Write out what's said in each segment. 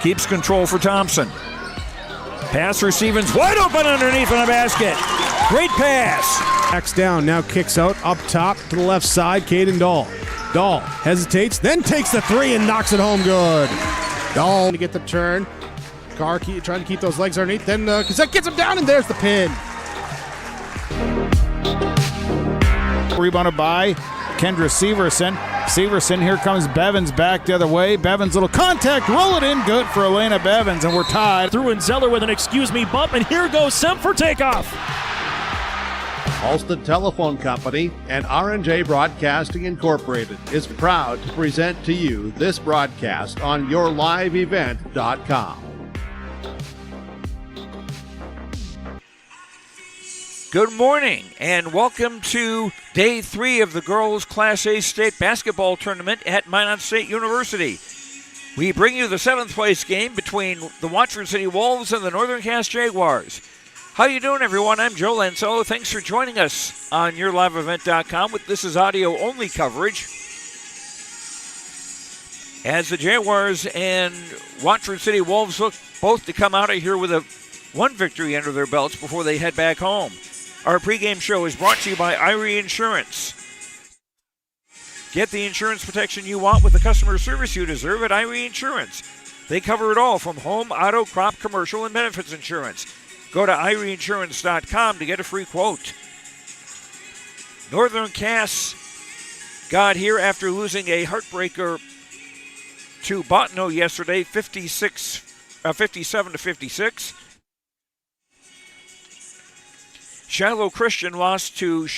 keeps control for Thompson. Pass for Stevens, wide open underneath on a basket. Great pass. Backs down, now kicks out, up top to the left side, Caden Dahl. Dahl hesitates, then takes the three and knocks it home good. Dahl to get the turn. Carr trying to keep those legs underneath, then Cassette gets him down, and there's the pin. Rebounded by Kendra Severson. Severson, here comes Bevins back the other way. Bevins, little contact, roll it in, good for Elena Bevins, and we're tied. Through and Zeller with an excuse me bump, and here goes Semp for takeoff. Halsted Telephone Company and R&J Broadcasting Incorporated is proud to present to you this broadcast on yourliveevent.com. Good morning and welcome to Day 3 of the Girls Class A State Basketball Tournament at Minot State University. We bring you the 7th place game between the Watford City Wolves and the Northern Cass Jaguars. How you doing, everyone? I'm Joe Lancello. Thanks for joining us on yourliveevent.com. This is audio-only coverage as the Jaguars and Watford City Wolves look both to come out of here with one victory under their belts before they head back home. Our pregame show is brought to you by Irie Insurance. Get the insurance protection you want with the customer service you deserve at Irie Insurance. They cover it all from home, auto, crop, commercial, and benefits insurance. Go to IrieInsurance.com to get a free quote. Northern Cass got here after losing a heartbreaker to Bottineau yesterday, 57-56. Shiloh Christian Watford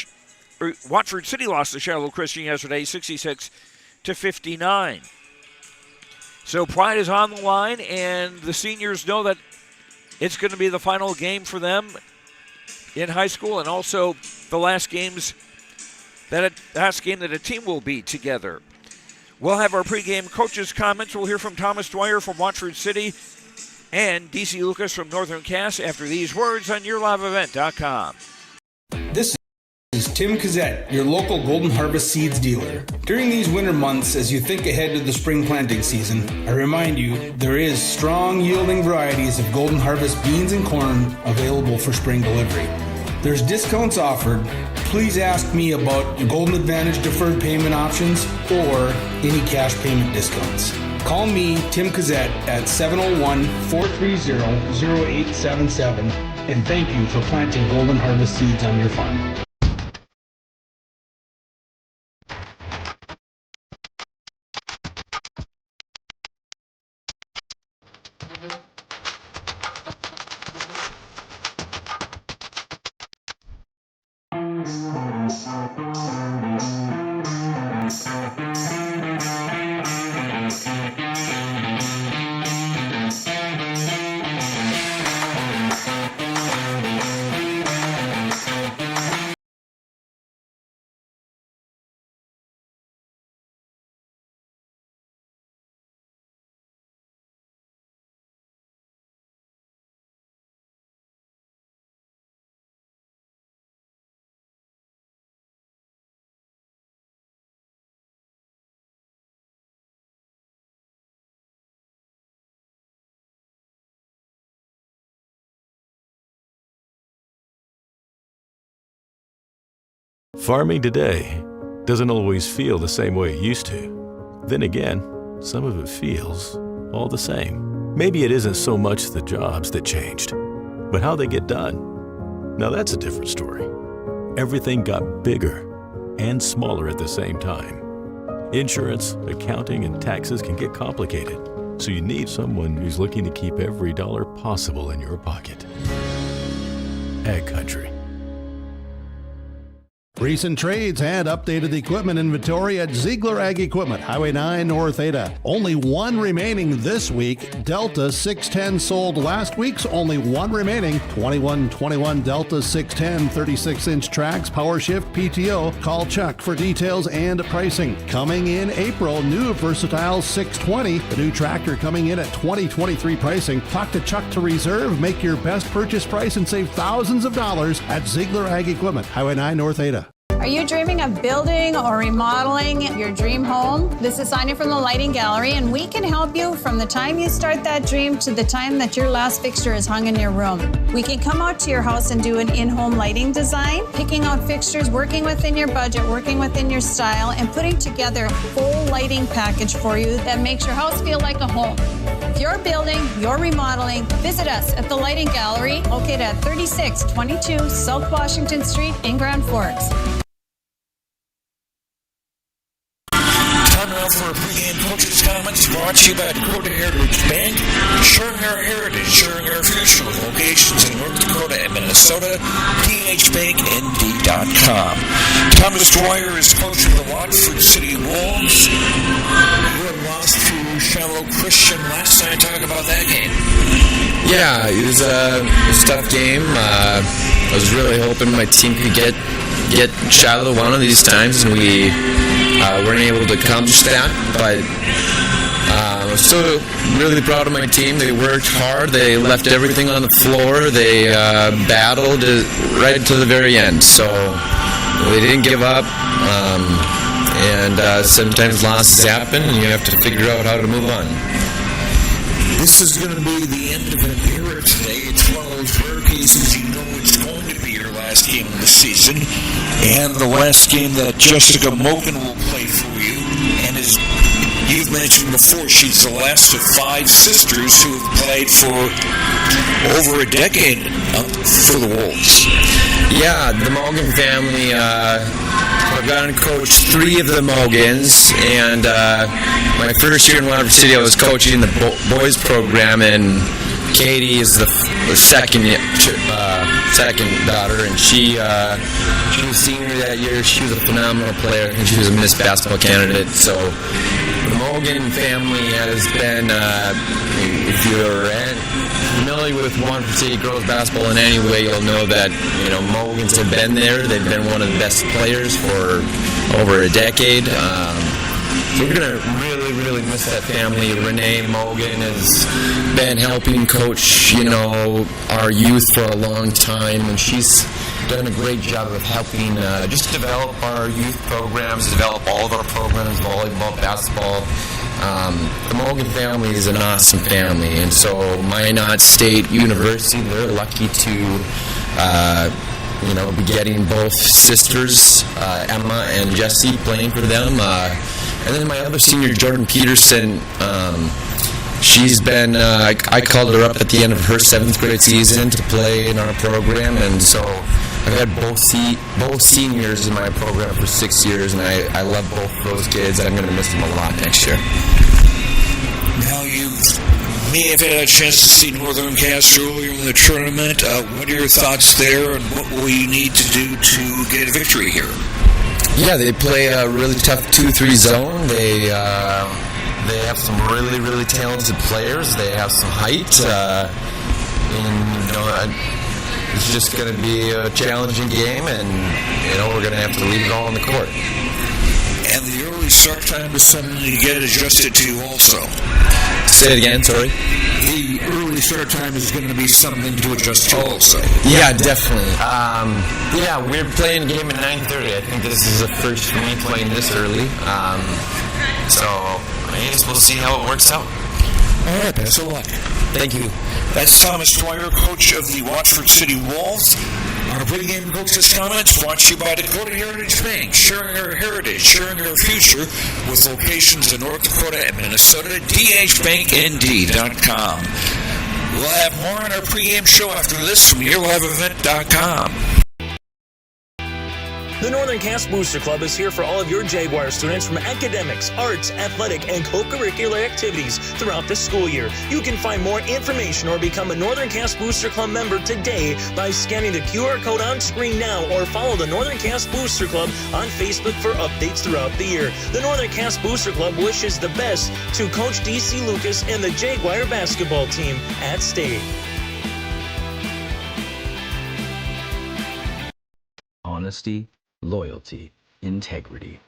City lost to Shiloh Christian yesterday, 66-59. So pride is on the line, and the seniors know that it's going to be the final game for them in high school, and also the last game that a team will be together. We'll have our pregame coaches' comments. We'll hear from Thomas Dwyer from Watford City and DC Lucas from Northern Cass after these words on yourliveevent.com. This is Tim Cassette, your local Golden Harvest Seeds dealer. During these winter months, as you think ahead to the spring planting season, I remind you there is strong yielding varieties of Golden Harvest beans and corn available for spring delivery. There's discounts offered. Please ask me about Golden Advantage deferred payment options or any cash payment discounts. Call me, Tim Cassette, at 701-430-0877, and thank you for planting Golden Harvest seeds on your farm. Farming today doesn't always feel the same way it used to. Then again, some of it feels all the same. Maybe it isn't so much the jobs that changed, but how they get done. Now that's a different story. Everything got bigger and smaller at the same time. Insurance, accounting, and taxes can get complicated, so you need someone who's looking to keep every dollar possible in your pocket. Ag Country. Recent trades and updated equipment inventory at Ziegler Ag Equipment, Highway 9 North Ada. Only one remaining this week. Delta 610 sold last week's, only one remaining. 2121 Delta 610 36-inch tracks, power shift, PTO. Call Chuck for details and pricing. Coming in April, new Versatile 620. The new tractor coming in at 2023 pricing. Talk to Chuck to reserve. Make your best purchase price and save thousands of dollars at Ziegler Ag Equipment, Highway 9 North Ada. Are you dreaming of building or remodeling your dream home? This is Sonia from the Lighting Gallery, and we can help you from the time you start that dream to the time that your last fixture is hung in your room. We can come out to your house and do an in-home lighting design, picking out fixtures, working within your budget, working within your style, and putting together a full lighting package for you that makes your house feel like a home. If you're building, you're remodeling, visit us at the Lighting Gallery, located at 3622 South Washington Street in Grand Forks. Time now for a pregame coaches' comments brought to you by Dakota Heritage Bank, sharing our heritage, sharing our future with locations in North Dakota and Minnesota. DHBankND.com. Thomas Dwyer is coach of the Watford City Wolves. You had lost to Shallow Christian last night. Talk about that game. Yeah, it was a tough game. I was really hoping my team could get Shallow one of these times, and we weren't able to accomplish that. But I'm still really proud of my team. They worked hard. They left everything on the floor. They battled right to the very end. So they didn't give up. And sometimes losses happen, and you have to figure out how to move on. This is going to be the end of an era today. It's one of those rare cases you know it's going to be your last game of the season, and the last game that Jessica Mogan will play for you. And as you've mentioned before, she's the last of 5 sisters who have played for over a decade for the Wolves. Yeah, the Mogan family. I've gotten to coach 3 of the Mogans, and my first year in Watford City, I was coaching the boys program, and Katie is the second daughter, and she was senior that year. She was a phenomenal player, and she was a Miss Basketball candidate. So the Mogan family has been, if you're familiar with Watford City girls basketball in any way, you'll know that Mogans have been there. They've been one of the best players for over a decade. So we're going to really miss that family. Renee Mogan has been helping coach, our youth for a long time, and she's done a great job of helping just develop our youth programs, develop all of our programs, volleyball, basketball. The Mogan family is an awesome family, and so Minot State University, they're lucky to be getting both sisters, Emma and Jessie, playing for them. And then my other senior, Jordan Peterson, she's been, I called her up at the end of her 7th grade season to play in our program, and so I've had both seniors in my program for 6 years, and I love both of those kids. I'm going to miss them a lot next year. Now you may have had a chance to see Northern Cast earlier in the tournament. What are your thoughts there, and what will you need to do to get a victory here? Yeah, they play a really tough 2-3 zone. They have some really talented players. They have some height, and it's just going to be a challenging game, and we're going to have to leave it all on the court. And the early start time is something you get adjusted to also. Say it again, sorry. The early start time is going to be something to adjust to also. Yeah, definitely. We're playing a game at 9:30. I think this is the first for me playing this early. So I guess we'll see how it works out. All right, best of luck. Thank you. That's Thomas Dwyer, coach of the Watford City Wolves. Our pregame coaches' comments brought to you by Dakota Heritage Bank, sharing our heritage, sharing our future with locations in North Dakota and Minnesota. DHBankND.com. We'll have more on our pregame show after this from YourLiveEvent.com. The Northern Cast Booster Club is here for all of your Jaguar students from academics, arts, athletic, and co-curricular activities throughout the school year. You can find more information or become a Northern Cast Booster Club member today by scanning the QR code on screen now, or follow the Northern Cast Booster Club on Facebook for updates throughout the year. The Northern Cast Booster Club wishes the best to Coach DC Lucas and the Jaguar basketball team at State. Honesty, loyalty, integrity.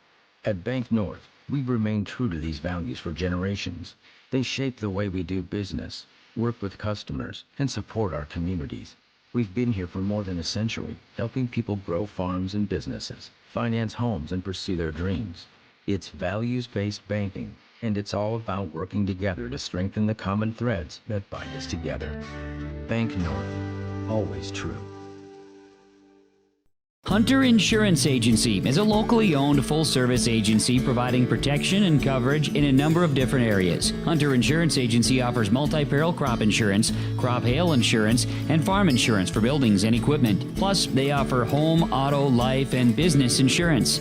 At Bank North, we remain true to these values for generations. They shape the way we do business, work with customers, and support our communities. We've been here for more than a century, helping people grow farms and businesses, finance homes, and pursue their dreams. It's values-based banking, and it's all about working together to strengthen the common threads that bind us together. Bank North, always true. Hunter Insurance Agency is a locally owned full-service agency providing protection and coverage in a number of different areas. Hunter Insurance Agency offers multi-peril crop insurance, crop hail insurance, and farm insurance for buildings and equipment. Plus, they offer home, auto, life, and business insurance.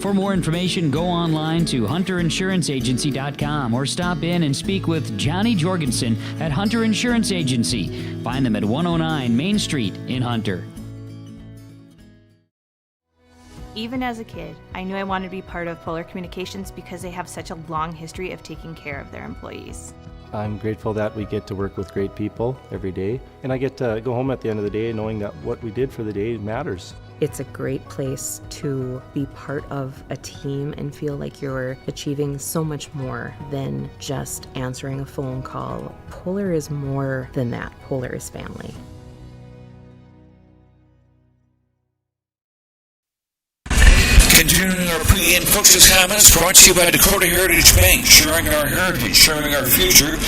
For more information, go online to hunterinsuranceagency.com or stop in and speak with Johnny Jorgensen at Hunter Insurance Agency. Find them at 109 Main Street in Hunter. Even as a kid, I knew I wanted to be part of Polar Communications because they have such a long history of taking care of their employees. I'm grateful that we get to work with great people every day, and I get to go home at the end of the day knowing that what we did for the day matters. It's a great place to be part of a team and feel like you're achieving so much more than just answering a phone call. Polar is more than that. Polar is family. Continuing our pregame Coach's comments brought to you by Dakota Heritage Bank, sharing our heritage, sharing our future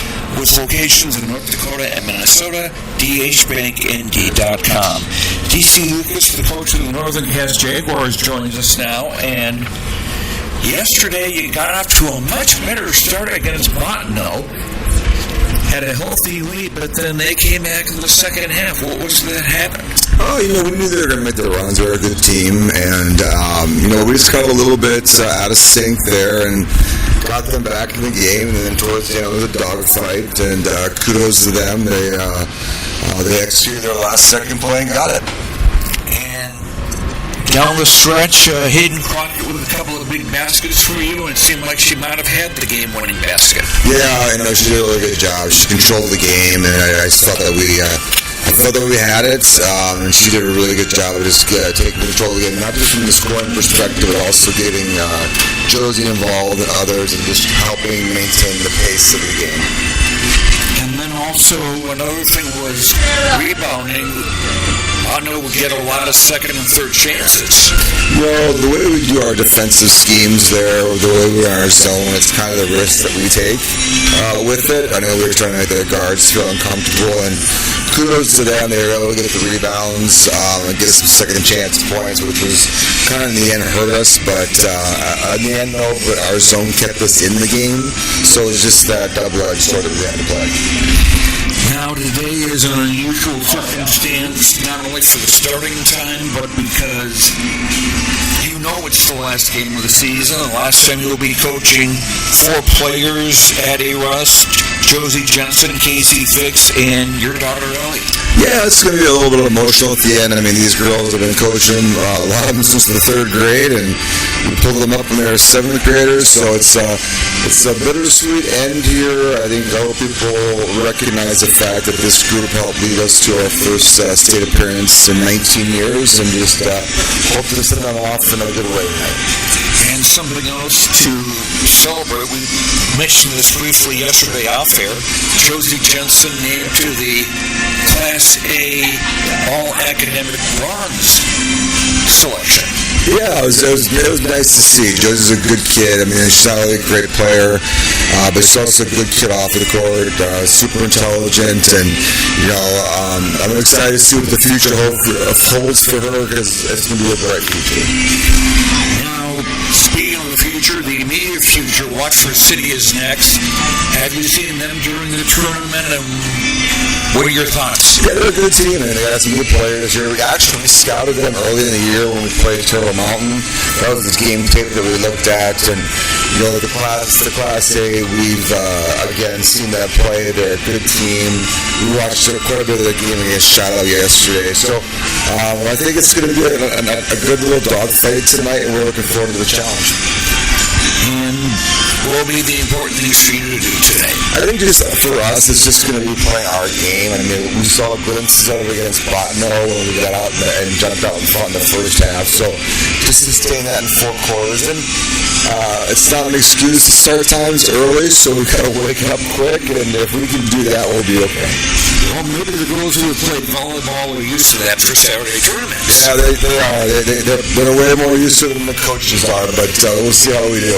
with locations in North Dakota and Minnesota. dhbanknd.com. DC Lucas, the coach of the Northern Cast Jaguars, joins us now. And yesterday you got off to a much better start against Bottineau. Had a healthy lead, but then they came back in the second half. What was that happened? Oh, we knew they were going to make the runs. They're a good team, and we just got a little bit out of sync there, and got them back in the game. And then towards the end of the dogfight, and kudos to them. They executed their last second play and got it. Down the stretch, Hayden Crockett with a couple of big baskets for you, and it seemed like she might have had the game-winning basket. Yeah, she did a really good job. She controlled the game, and I thought that I felt that we had it, and she did a really good job of just taking control of the game, not just from the scoring perspective, but also getting Josie involved and others, and just helping maintain the pace of the game. And then also another thing was rebounding. I know we get a lot of second and third chances. Well, the way we do our defensive schemes there, the way we are in our zone, it's kind of the risk that we take with it. I know we were trying to make their guards feel uncomfortable, and kudos to them. They were able to get the rebounds and get some second chance points, which was kind of in the end hurt us. But in the end, though, our zone kept us in the game, so it was just that double-edged sword that we had to play. Now today is an unusual circumstance, not only for the starting time, but because it's the last game of the season. The last time you'll be coaching 4 players at A. Rust, Josie Jensen, Casey Fix, and your daughter Ellie. Yeah, it's going to be a little bit emotional at the end. I mean, these girls have been coaching a lot of them since the 3rd grade, and we pulled them up when they were 7th graders, so it's a bittersweet end here. I think a lot of people recognize the fact that this group helped lead us to our first state appearance in 19 years, and just hope to send them off in a good way tonight. And something else to celebrate, we mentioned this briefly yesterday off air, Josie Jensen named to the Class A All-Academic Bronze selection. Yeah, it was nice to see. Josie's a good kid. I mean, she's not only a great player, but she's also a good kid off the court, super intelligent, and, I'm excited to see what the future holds for her, because it's going to be a bright future. Now, speaking of the future, the immediate future, Watford City is next. Have you seen them during the tournament, and what are your thoughts? Yeah, they're a good team, and they got some good players here. We actually scouted them early in the year when we played Turtle Mountain. That was the game tape that we looked at, and the Class A, we've again seen that play. They're a good team. We watched quite a bit of the game against Shadow yesterday, so I think it's going to be a good little dogfight tonight, and we're looking forward to the challenge. And what will be the important things for you to do today? I think just for us, it's just going to be playing our game. I mean, we saw glimpses of it against Bottineau when we got out and jumped out in front in the first half. So just sustain that in 4 quarters. And It's not an excuse to start times early, so we gotta wake up quick, and if we can do that, we'll be okay. Well, maybe the girls who have played volleyball are used to that for Saturday tournaments. Yeah, they are. They're way more used to it than the coaches are, but we'll see how we do.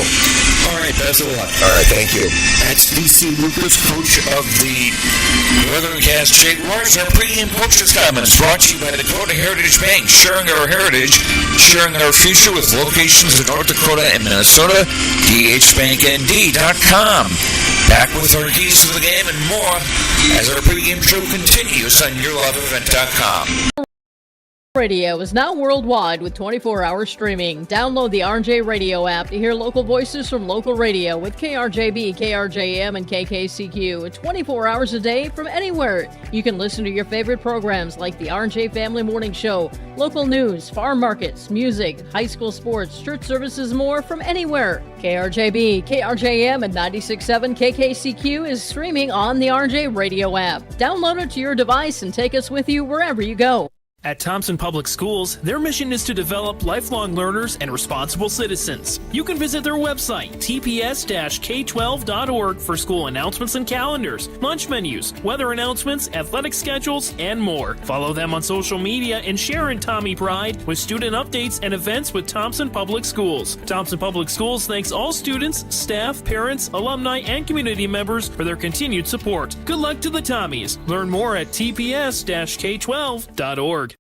All right, best of luck. All right, thank you. That's DC Lucas, coach of the Northern Cass Jaguars. Our pregame coach's comments brought to you by Dakota Heritage Bank, sharing our heritage, sharing our future with locations in North Dakota and Minnesota. DHBankND.com. Back with our keys to the game and more as our pregame show continues on YourLoveEvent.com. Radio is now worldwide with 24-hour streaming. Download the RJ Radio app to hear local voices from local radio with KRJB, KRJM, and KKCQ. 24 hours a day from anywhere. You can listen to your favorite programs like the RJ Family Morning Show, local news, farm markets, music, high school sports, church services, more from anywhere. KRJB, KRJM, and 96.7 KKCQ is streaming on the RJ Radio app. Download it to your device and take us with you wherever you go. At Thompson Public Schools, their mission is to develop lifelong learners and responsible citizens. You can visit their website, tps-k12.org, for school announcements and calendars, lunch menus, weather announcements, athletic schedules, and more. Follow them on social media and share in Tommy Pride with student updates and events with Thompson Public Schools. Thompson Public Schools thanks all students, staff, parents, alumni, and community members for their continued support. Good luck to the Tommies. Learn more at tps-k12.org.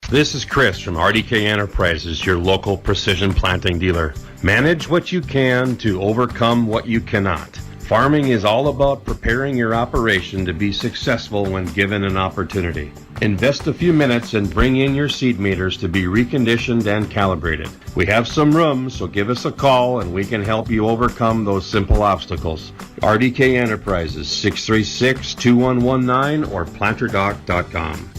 This is Chris from RDK Enterprises, your local precision planting dealer. Manage what you can to overcome what you cannot. Farming is all about preparing your operation to be successful when given an opportunity. Invest a few minutes and bring in your seed meters to be reconditioned and calibrated. We have some room, so give us a call and we can help you overcome those simple obstacles. RDK Enterprises, 636-2119 or planterdoc.com.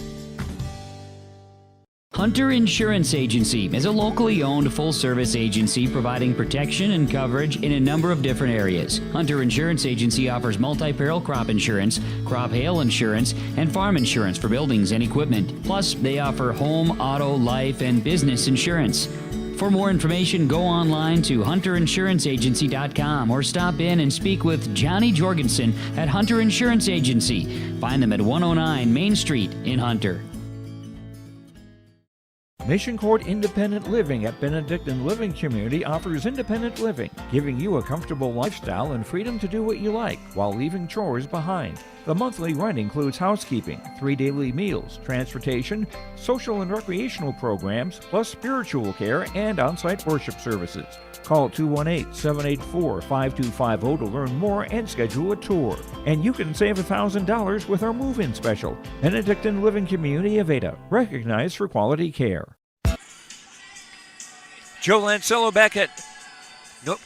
Hunter Insurance Agency is a locally owned full-service agency providing protection and coverage in a number of different areas. Hunter Insurance Agency offers multi-peril crop insurance, crop hail insurance, and farm insurance for buildings and equipment. Plus, they offer home, auto, life, and business insurance. For more information, go online to hunterinsuranceagency.com or stop in and speak with Johnny Jorgensen at Hunter Insurance Agency. Find them at 109 Main Street in Hunter. Mission Court Independent Living at Benedictine Living Community offers independent living, giving you a comfortable lifestyle and freedom to do what you like while leaving chores behind. The monthly rent includes housekeeping, 3 daily meals, transportation, social and recreational programs, plus spiritual care and on-site worship services. Call 218-784-5250 to learn more and schedule a tour. And you can save $1,000 with our move-in special. Benedictine Living Community of Ada, recognized for quality care. Joe Lancello back at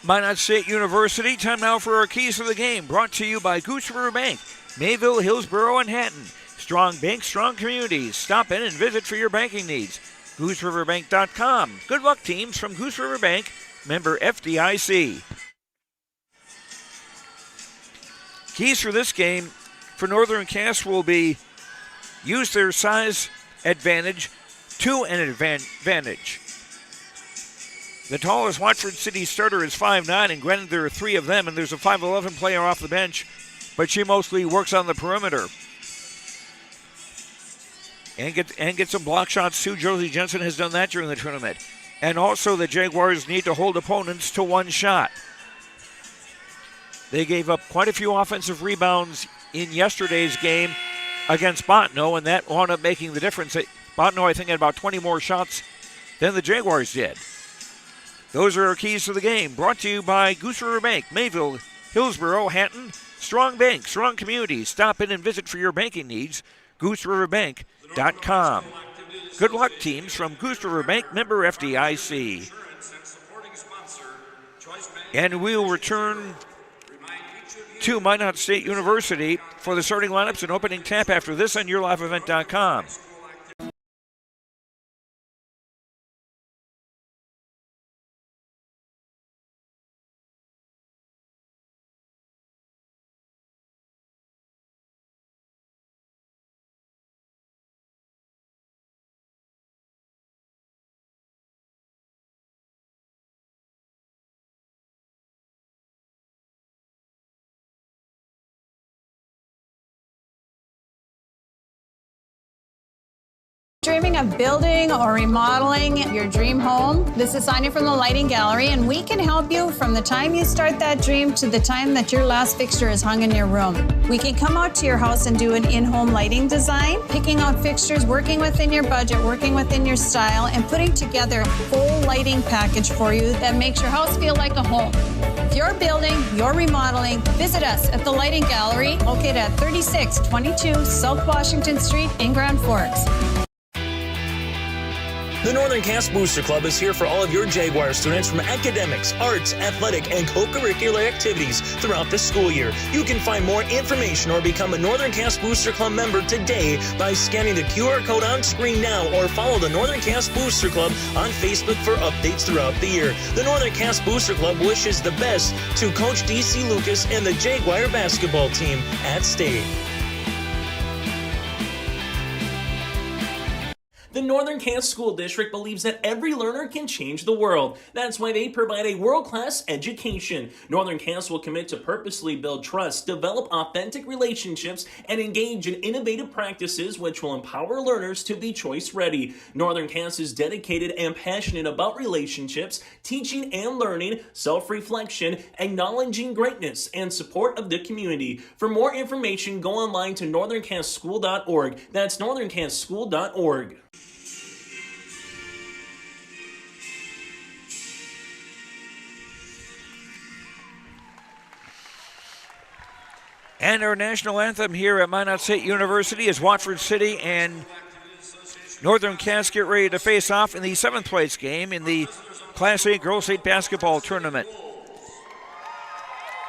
Minot State University. Time now for our keys to the game, brought to you by Goose River Bank, Mayville, Hillsboro, and Hatton. Strong bank, strong communities. Stop in and visit for your banking needs. GooseRiverBank.com. Good luck, teams from Goose River Bank, member FDIC. Keys for this game for Northern Cass will be use their size advantage to an advantage. The tallest Watford City starter is 5'9", and granted there are 3 of them, and there's a 5'11" player off the bench, but she mostly works on the perimeter. And get some block shots too. Josie Jensen has done that during the tournament. And also the Jaguars need to hold opponents to 1 shot. They gave up quite a few offensive rebounds in yesterday's game against Bottineau, and that wound up making the difference. Bottineau, I think, had about 20 more shots than the Jaguars did. Those are our keys to the game, brought to you by Goose River Bank, Mayville, Hillsboro, Hatton. Strong bank, strong community. Stop in and visit for your banking needs. GooseRiverBank.com. Good luck, teams from Goose River Bank, member FDIC. And we'll return to Minot State University for the starting lineups and opening tap after this on YourLiveEvent.com. dreaming of building or remodeling your dream home? This is Sonia from the Lighting Gallery, and we can help you from the time you start that dream to the time that your last fixture is hung in your room. We can come out to your house and do an in-home lighting design, picking out fixtures, working within your budget, working within your style, and putting together a full lighting package for you that makes your house feel like a home. If you're building, you're remodeling, visit us at the Lighting Gallery, located at 3622 South Washington Street in Grand Forks. The Northern Cast Booster Club is here for all of your Jaguar students from academics, arts, athletic, and co-curricular activities throughout the school year. You can find more information or become a Northern Cast Booster Club member today by scanning the QR code on screen now, or follow the Northern Cast Booster Club on Facebook for updates throughout the year. The Northern Cast Booster Club wishes the best to Coach DC Lucas and the Jaguar basketball team at State. The Northern Cast School District believes that every learner can change the world. That's why they provide a world-class education. Northern Cast will commit to purposely build trust, develop authentic relationships, and engage in innovative practices which will empower learners to be choice-ready. Northern Cast is dedicated and passionate about relationships, teaching and learning, self-reflection, acknowledging greatness, and support of the community. For more information, go online to northerncastschool.org. That's northerncastschool.org. And our national anthem here at Minot State University as Watford City and Northern Cast get ready to face off in the 7th place game in the Class A Girls State Basketball Tournament.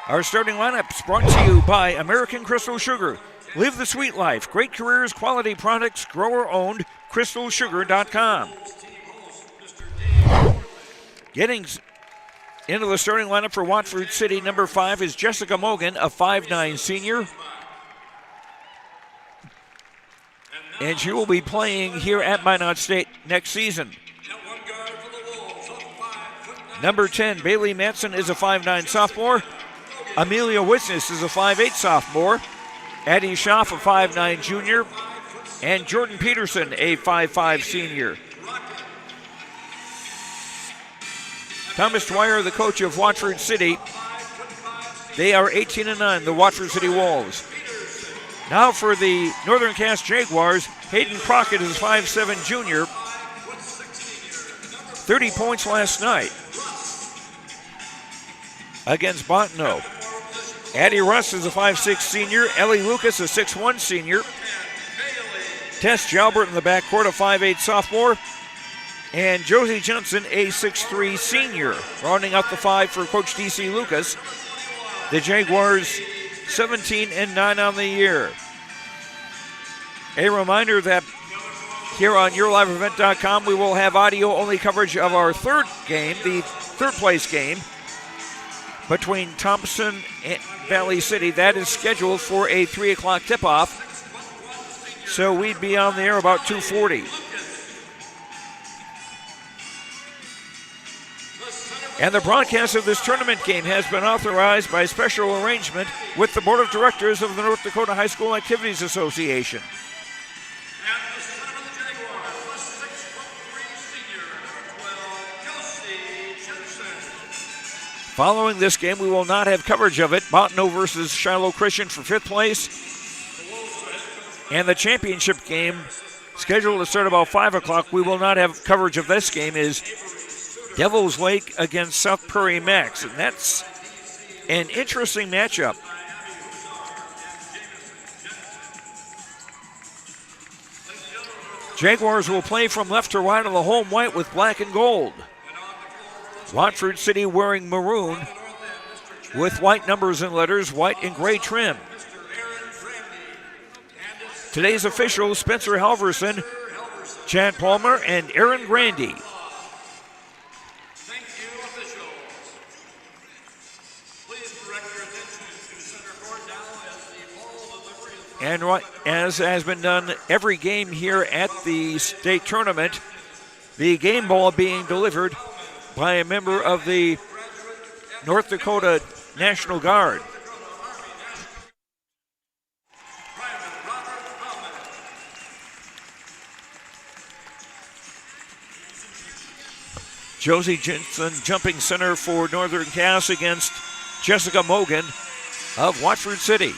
Our starting lineup is brought to you by American Crystal Sugar. Live the sweet life. Great careers, quality products, grower-owned, crystalsugar.com. Getting into the starting lineup for Watford City, number 5 is Jessica Mogan, a 5'9 senior. And she will be playing here at Minot State next season. Number 10, Bailey Matson, is a 5'9 sophomore. Amelia Witness is a 5'8 sophomore. Addie Schaff, a 5'9 junior. And Jordan Peterson, a 5'5 senior. Thomas Dwyer, the coach of Watford City. They are 18-9, the Watford City Wolves. Now for the Northern Cast Jaguars, Hayden Crockett is 5'7 junior. 30 points last night against Bottineau. Addie Russ is a 5'6 senior. Ellie Lucas, a 6'1 senior. Tess Jalbert in the backcourt, a 5'8 sophomore. And Josie Johnson, a 6'3 senior. Rounding out the 5 for Coach DC Lucas. The Jaguars 17-9 on the year. A reminder that here on YourLiveEvent.com we will have audio-only coverage of our third game, the third place game between Thompson and Valley City. That is scheduled for a 3 o'clock tip-off. So we'd be on the air about 2:40. And the broadcast of this tournament game has been authorized by special arrangement with the Board of Directors of the North Dakota High School Activities Association. Following this game, we will not have coverage of it. Bottineau versus Shiloh Christian for 5th place. And the championship game, scheduled to start about 5 o'clock, we will not have coverage of this game, is Devil's Lake against South Prairie Max. And that's an interesting matchup. Jaguars will play from left to right on the home white with black and gold. Watford City wearing maroon with white numbers and letters, white and gray trim. Today's officials, Spencer Halverson, Chad Palmer, and Aaron Grandy. And as has been done every game here at the state tournament, the game ball being delivered by a member of the North Dakota National Guard. Josie Jensen jumping center for Northern Cass against Jessica Mogan of Watford City.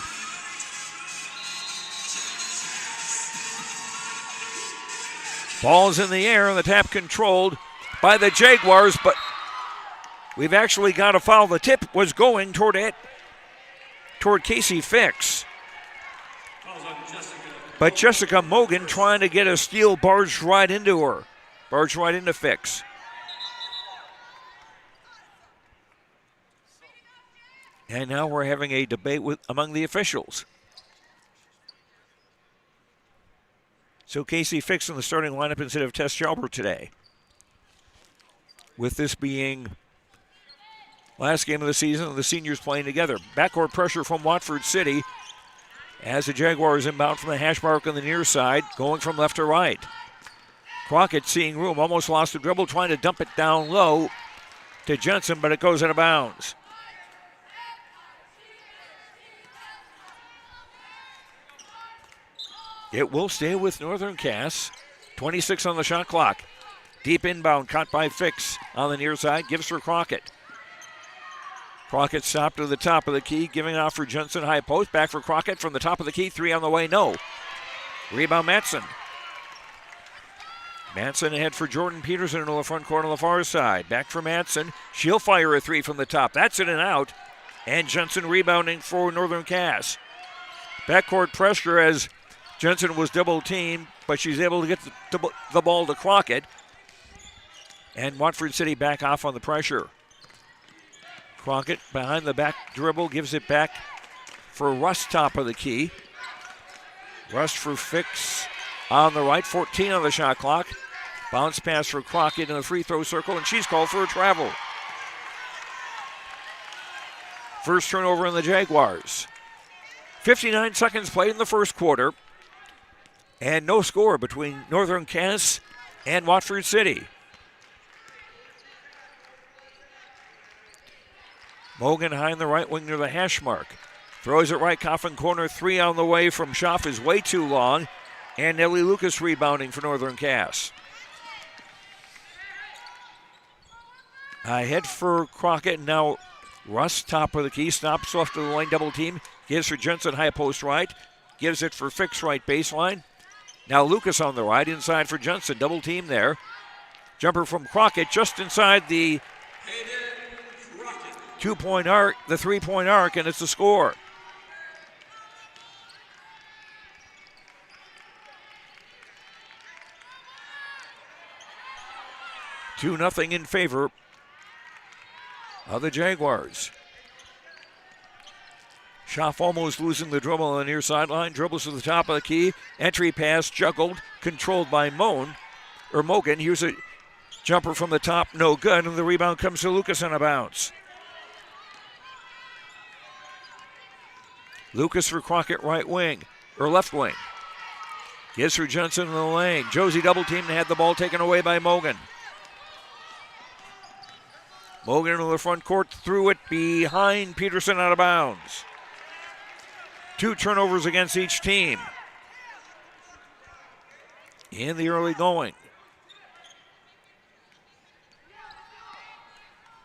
Ball's in the air, and the tap controlled by the Jaguars, but we've actually got a foul. The tip was going toward Casey Fix. But Jessica Mogan trying to get a steal barged right into her. Barged right into Fix. And now we're having a debate among the officials. So Casey Fix in the starting lineup instead of Tess Jalbert today. With this being last game of the season, the seniors playing together. Backcourt pressure from Watford City as the Jaguars inbound from the hash mark on the near side, going from left to right. Crockett seeing room, almost lost the dribble, trying to dump it down low to Jensen, but it goes out of bounds. It will stay with Northern Cass. 26 on the shot clock. Deep inbound, caught by Fix on the near side, gives for Crockett. Crockett stopped to the top of the key, giving off for Jensen, high post. Back for Crockett from the top of the key, 3 on the way, no. Rebound Matson. Matson ahead for Jordan Peterson into the front corner on the far side. Back for Matson. She'll fire a 3 from the top. That's in and out. And Jensen rebounding for Northern Cass. Backcourt pressure as Jensen was double teamed, but she's able to get the ball to Crockett. And Watford City back off on the pressure. Crockett behind the back dribble, gives it back for Rust, top of the key. Rust for Fix on the right, 14 on the shot clock. Bounce pass for Crockett in the free throw circle, and she's called for a travel. First turnover in the Jaguars. 59 seconds played in the first quarter, and no score between Northern Cass and Watford City. Mogan high in the right wing near the hash mark. Throws it right, coffin corner, 3 on the way from Schaff is way too long. And Nellie Lucas rebounding for Northern Cass. Ahead for Crockett, now Russ, top of the key, stops left of the lane, double team. Gives for Jensen, high post right. Gives it for Fix, right baseline. Now Lucas on the right, inside for Jensen, double team there. Jumper from Crockett just inside the 2-point arc, the 3-point arc, and it's a score. Two nothing in favor of the Jaguars. Schaff almost losing the dribble on the near sideline. Dribbles to the top of the key. Entry pass juggled, controlled by Mogan. Here's a jumper from the top, no good, and the rebound comes to Lucas on a bounce. Lucas for Crockett, right wing, or left wing. Gives for Jensen in the lane. Josie double teamed and had the ball taken away by Mogan. Mogan into the front court, threw it behind Peterson, out of bounds. 2 turnovers against each team in the early going.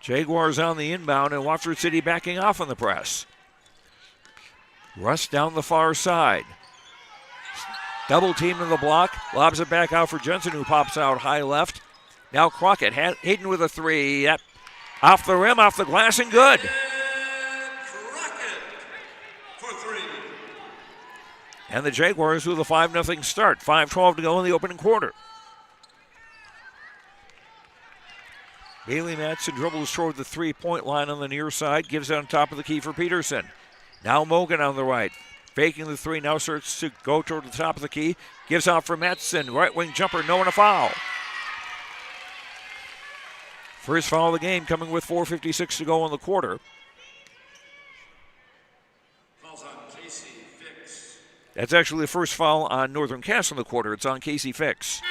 Jaguars on the inbound and Watford City backing off on the press. Russ down the far side. Double team in the block. Lobs it back out for Jensen, who pops out high left. Now Crockett. Hayden with a 3. Yep. Off the rim, off the glass, and good. And the Jaguars with a 5-0 start. 5:12 to go in the opening quarter. Bailey Matson dribbles toward the 3-point line on the near side. Gives it on top of the key for Peterson. Now Mogan on the right. Faking the 3, now starts to go toward the top of the key. Gives out for Matson. Right wing jumper, no, and a foul. First foul of the game coming with 4:56 to go in the quarter. That's actually the first foul on Northern Cass in the quarter. It's on Casey Fix.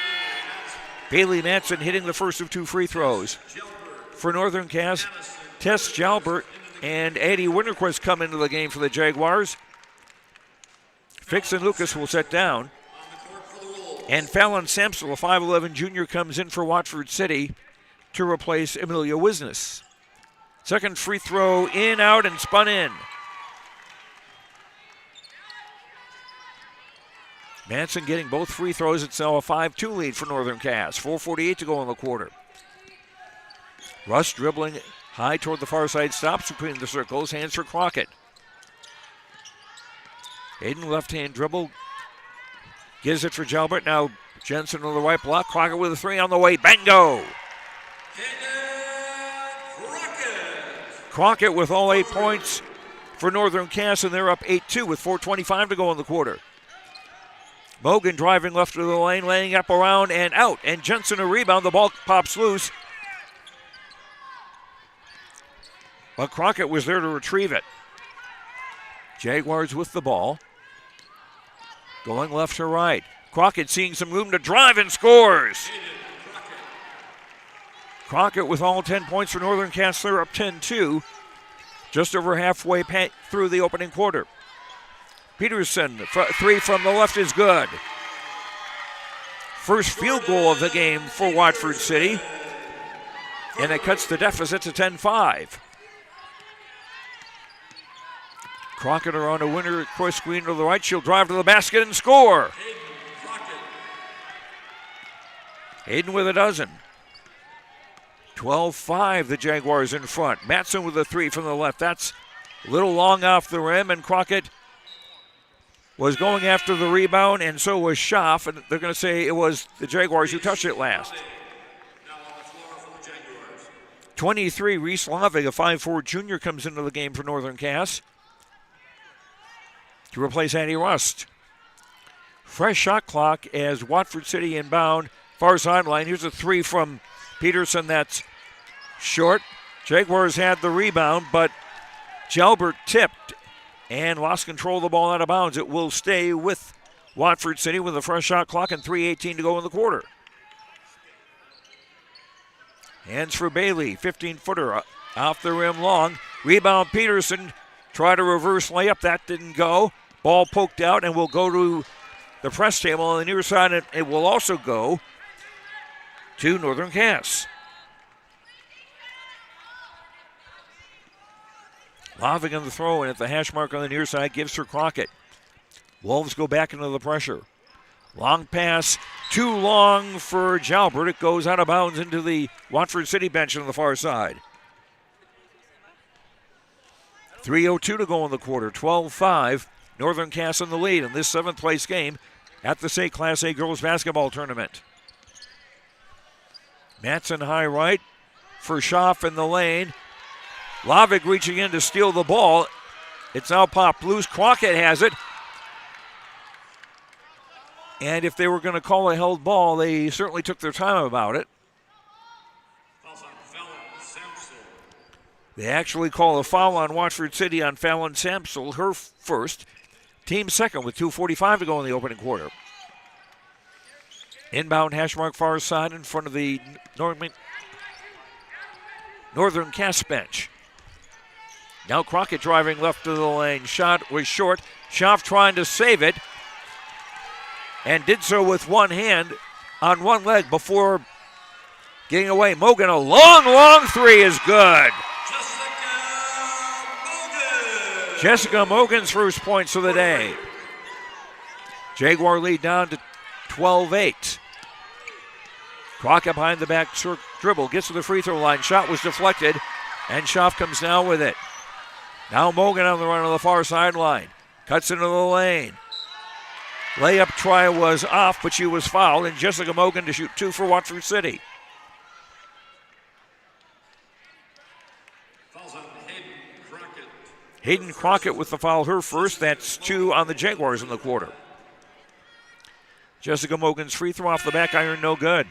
Bailey Matson hitting the first of 2 free throws. For Northern Cass, Tess Jalbert and Addie Winterquist come into the game for the Jaguars. Fix and Lucas will set down. And Fallon Sampson, a 5'11 junior, comes in for Watford City. to replace Amelia Wisnes. Second free throw in, out, and spun in. Manson getting both free throws. It's now a 5-2 lead for Northern Cass. 4:48 to go in the quarter. Russ dribbling high toward the far side, stops between the circles, hands for Crockett. Hayden left-hand dribble, gives it for Jalbert. Now Jensen on the right block. Crockett with a three on the way. Bango! Crockett with all 8 points for Northern Cass, and they're up 8-2 with 4:25 to go in the quarter. Mogan driving left of the lane, laying up around and out, and Jensen a rebound. The ball pops loose, but Crockett was there to retrieve it. Jaguars with the ball, going left to right. Crockett seeing some room to drive and scores. Crockett with all 10 points for Northern Cass. They're up 10-2, just over halfway through the opening quarter. Peterson, three from the left is good. First field goal of the game for Watford City, and it cuts the deficit to 10-5. Crockett around a winner, cross screen to the right. She'll drive to the basket and score. Hayden with a dozen. 12-5, the Jaguars in front. Matson with a three from the left. That's a little long off the rim, and Crockett was going after the rebound, and so was Schaff, and they're going to say it was the Jaguars who touched it last. 23, Reese Lavig, a 5'4 junior, comes into the game for Northern Cass to replace Annie Rust. Fresh shot clock as Watford City inbound, far sideline. Here's a three from Peterson that's short. Jaguars had the rebound, but Jalbert tipped and lost control of the ball out of bounds. It will stay with Watford City with a fresh shot clock and 3:18 to go in the quarter. Hands for Bailey, 15-footer off the rim long. Rebound Peterson, try to reverse layup, that didn't go. Ball poked out and will go to the press table on the near side. It will also go to Northern Cass. Lavig on the throw, and at the hash mark on the near side gives for Crockett. Wolves go back into the pressure. Long pass, too long for Jalbert. It goes out of bounds into the Watford City bench on the far side. 3:02 to go in the quarter. 12-5. Northern Cass in the lead in this seventh place game at the state Class A girls basketball tournament. Matson high right for Schaff in the lane. Lavig reaching in to steal the ball. It's now popped loose. Crockett has it. And if they were going to call a held ball, they certainly took their time about it. They actually call a foul on Watford City on Fallon Samsel, her first. Team second with 2:45 to go in the opening quarter. Inbound hash mark far side in front of the Northern Cass bench. Now Crockett driving left to the lane. Shot was short. Schaff trying to save it, and did so with one hand on one leg before getting away. Mogan, a long three is good. Jessica Mogan's first points of the day. Jaguar lead down to 12-8. Crockett behind the back dribble, gets to the free throw line. Shot was deflected, and Schaff comes down with it. Now Mogan on the run on the far sideline. Cuts into the lane. Layup try was off, but she was fouled, and Jessica Mogan to shoot two for Watford City. Hayden Crockett with the foul, her first. That's two on the Jaguars in the quarter. Jessica Mogan's free throw off the back iron, no good.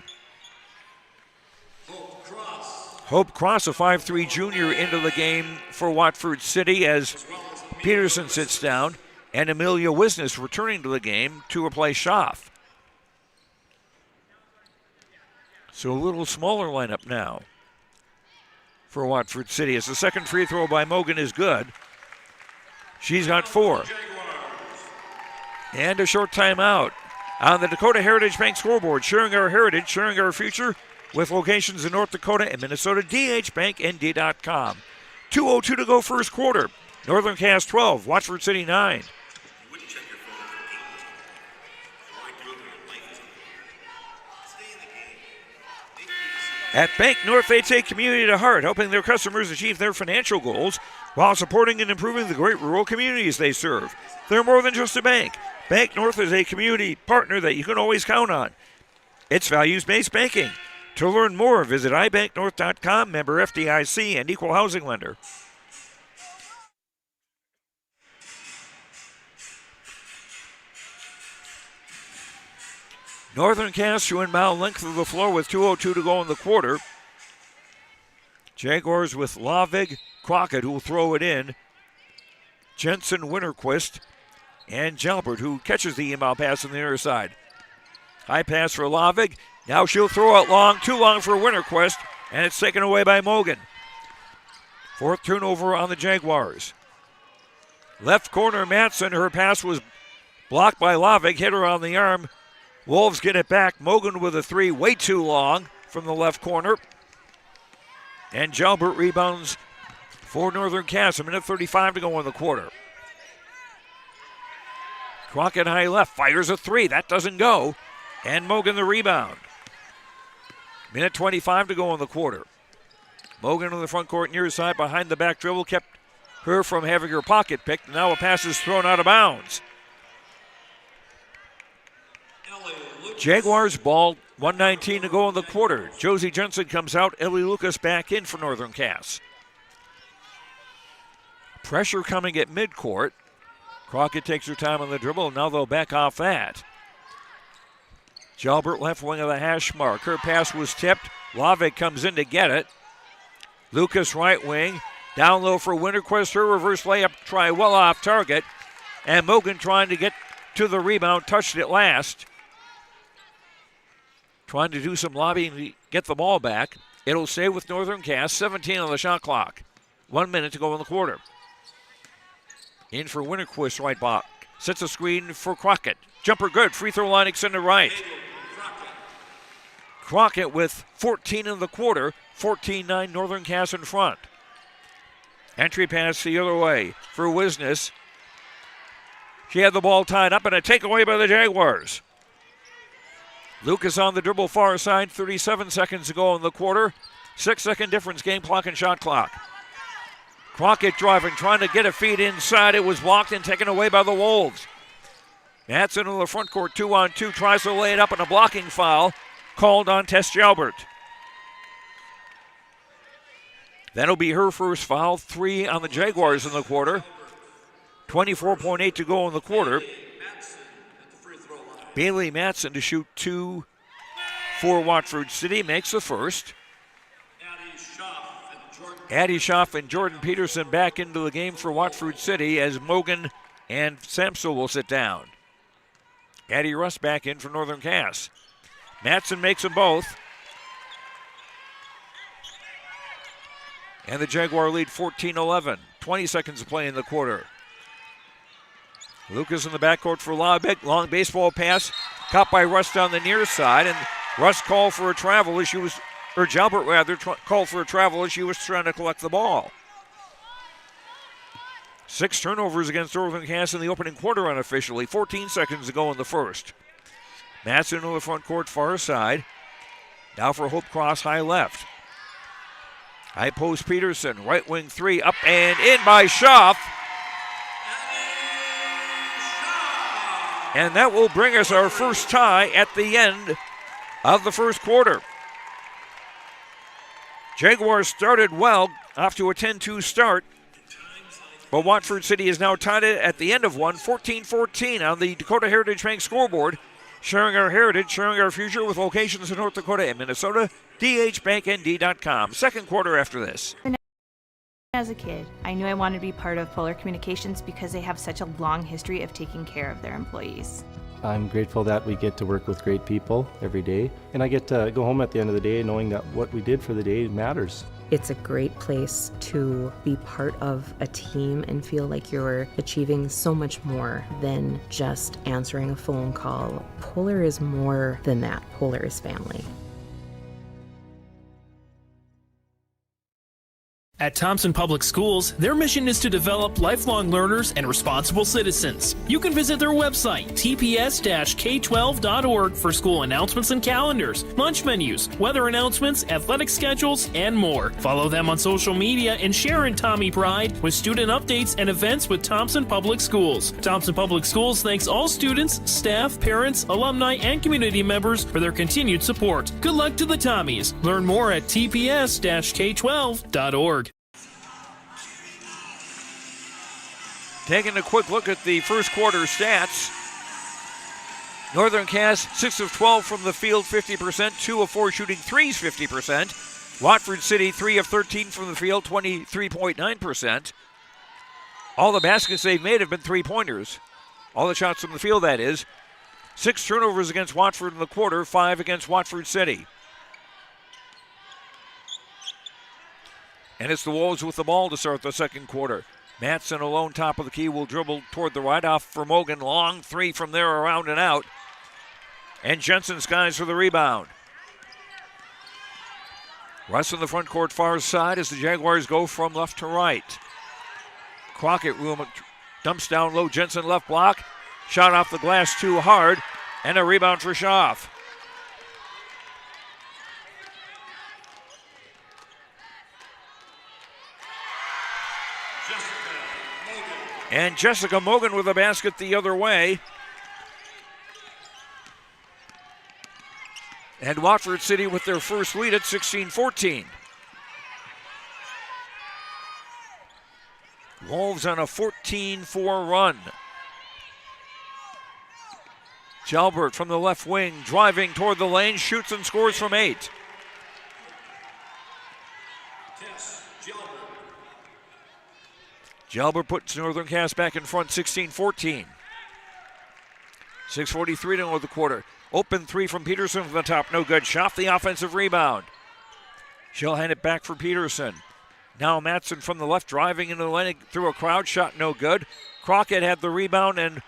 Hope Cross, a 5'3 junior, into the game for Watford City as Peterson sits down, and Amelia Wisnes returning to the game to replace Schaff. So a little smaller lineup now for Watford City as the second free throw by Mogan is good. She's got four. And a short timeout on the Dakota Heritage Bank scoreboard. Sharing our heritage, sharing our future. with locations in North Dakota and Minnesota. dhbanknd.com. 2:02 to go first quarter. Northern Cass 12, Watford City 9. At Bank North, they take community to heart, helping their customers achieve their financial goals while supporting and improving the great rural communities they serve. They're more than just a bank. Bank North is a community partner that you can always count on. It's values-based banking. To learn more, visit ibanknorth.com, member FDIC, and equal housing lender. Northern Cass to inbound length of the floor with 2:02 to go in the quarter. Jaguars with Lavig, Crockett, who will throw it in. Jensen, Winterquist, and Jalbert, who catches the inbound pass on the near side. High pass for Lavig. Now she'll throw it long, too long for Winterquist, and it's taken away by Mogan. Fourth turnover on the Jaguars. Left corner, Matson. Her pass was blocked by Lavig, hit her on the arm. Wolves get it back. Mogan with a three, way too long from the left corner. And Jalbert rebounds for Northern Cass. A minute 35 to go in the quarter. Crockett high left, fires a three. That doesn't go. And Mogan the rebound. Minute 25 to go in the quarter. Mogan on the front court near side behind the back dribble kept her from having her pocket picked. Now a pass is thrown out of bounds. Jaguars ball, 1:19 to go in the quarter. Josie Jensen comes out. Ellie Lucas back in for Northern Cass. Pressure coming at midcourt. Crockett takes her time on the dribble. Now they'll back off that. Jalbert left wing of the hash mark. Her pass was tipped. Lavig comes in to get it. Lucas right wing. Down low for Winterquist. Her reverse layup try well off target. And Mogan trying to get to the rebound. Touched it last. Trying to do some lobbying to get the ball back. It'll stay with Northern Cass. 17 on the shot clock. 1 minute to go in the quarter. In for Winterquist, right block. Sets a screen for Crockett. Jumper good. Free throw line extended right. Crockett with 14 in the quarter. 14-9 Northern Cass in front. Entry pass the other way for Wisnes. She had the ball tied up and a takeaway by the Jaguars. Lucas on the dribble far side, 37 seconds to go in the quarter. 6-second difference, game clock and shot clock. Crockett driving, trying to get a feed inside. It was blocked and taken away by the Wolves. Matson in the front court, 2-on-2, tries to lay it up and a blocking foul called on Tess Jalbert. That'll be her first foul, 3 on the Jaguars in the quarter. 24.8 to go in the quarter. Bailey Matson to shoot 2 for Watford City, makes the first. Addie Schaff and Jordan Peterson back into the game for Watford City as Mogan and Samso will sit down. Addie Russ back in for Northern Cass. Matson makes them both. And the Jaguar lead 14-11. 20 seconds to play in the quarter. Lucas in the backcourt for Lavig. Long baseball pass caught by Russ down the near side. And Russ called for a travel as she was, or Jalbert rather, called for a travel as she was trying to collect the ball. 6 turnovers against Northern Cass in the opening quarter unofficially. 14 seconds to go in the first. Matson in the front court far side. Now for Hope Cross high left. High post Peterson. Right wing three up and in by Schaff. And that will bring us our first tie at the end of the first quarter. Jaguars started well, off to a 10-2 start. But Watford City is now tied at the end of one, 14-14 on the Dakota Heritage Bank scoreboard. Sharing our heritage, sharing our future with locations in North Dakota and Minnesota. dhbanknd.com. Second quarter after this. As a kid, I knew I wanted to be part of Polar Communications because they have such a long history of taking care of their employees. I'm grateful that we get to work with great people every day, and I get to go home at the end of the day knowing that what we did for the day matters. It's a great place to be part of a team and feel like you're achieving so much more than just answering a phone call. Polar is more than that. Polar is family. At Thompson Public Schools, their mission is to develop lifelong learners and responsible citizens. You can visit their website, tps-k12.org, for school announcements and calendars, lunch menus, weather announcements, athletic schedules, and more. Follow them on social media and share in Tommy Pride with student updates and events with Thompson Public Schools. Thompson Public Schools thanks all students, staff, parents, alumni, and community members for their continued support. Good luck to the Tommies. Learn more at tps-k12.org. Taking a quick look at the first quarter stats. Northern Cass, 6 of 12 from the field, 50%, 2 of 4 shooting threes, 50%. Watford City, 3 of 13 from the field, 23.9%. All the baskets they've made have been three-pointers. All the shots from the field, that is. 6 turnovers against Watford in the quarter, 5 against Watford City. And it's the Wolves with the ball to start the second quarter. Matson alone, top of the key, will dribble toward the right, off for Mogan. Long three from there, around and out. And Jensen skies for the rebound. Russ in the front court far side as the Jaguars go from left to right. Crockett dumps down low. Jensen left block. Shot off the glass too hard. And a rebound for Schaff. And Jessica Mogan with a basket the other way. And Watford City with their first lead at 16-14. Wolves on a 14-4 run. Jalbert from the left wing, driving toward the lane, shoots and scores from 8. Jalbert puts Northern Cass back in front, 16-14. 6:43 to go the quarter. Open three from Peterson from the top, no good. Schaff the offensive rebound. She'll hand it back for Peterson. Now Matson from the left, driving into the lane through a crowd, shot no good. Crockett had the rebound and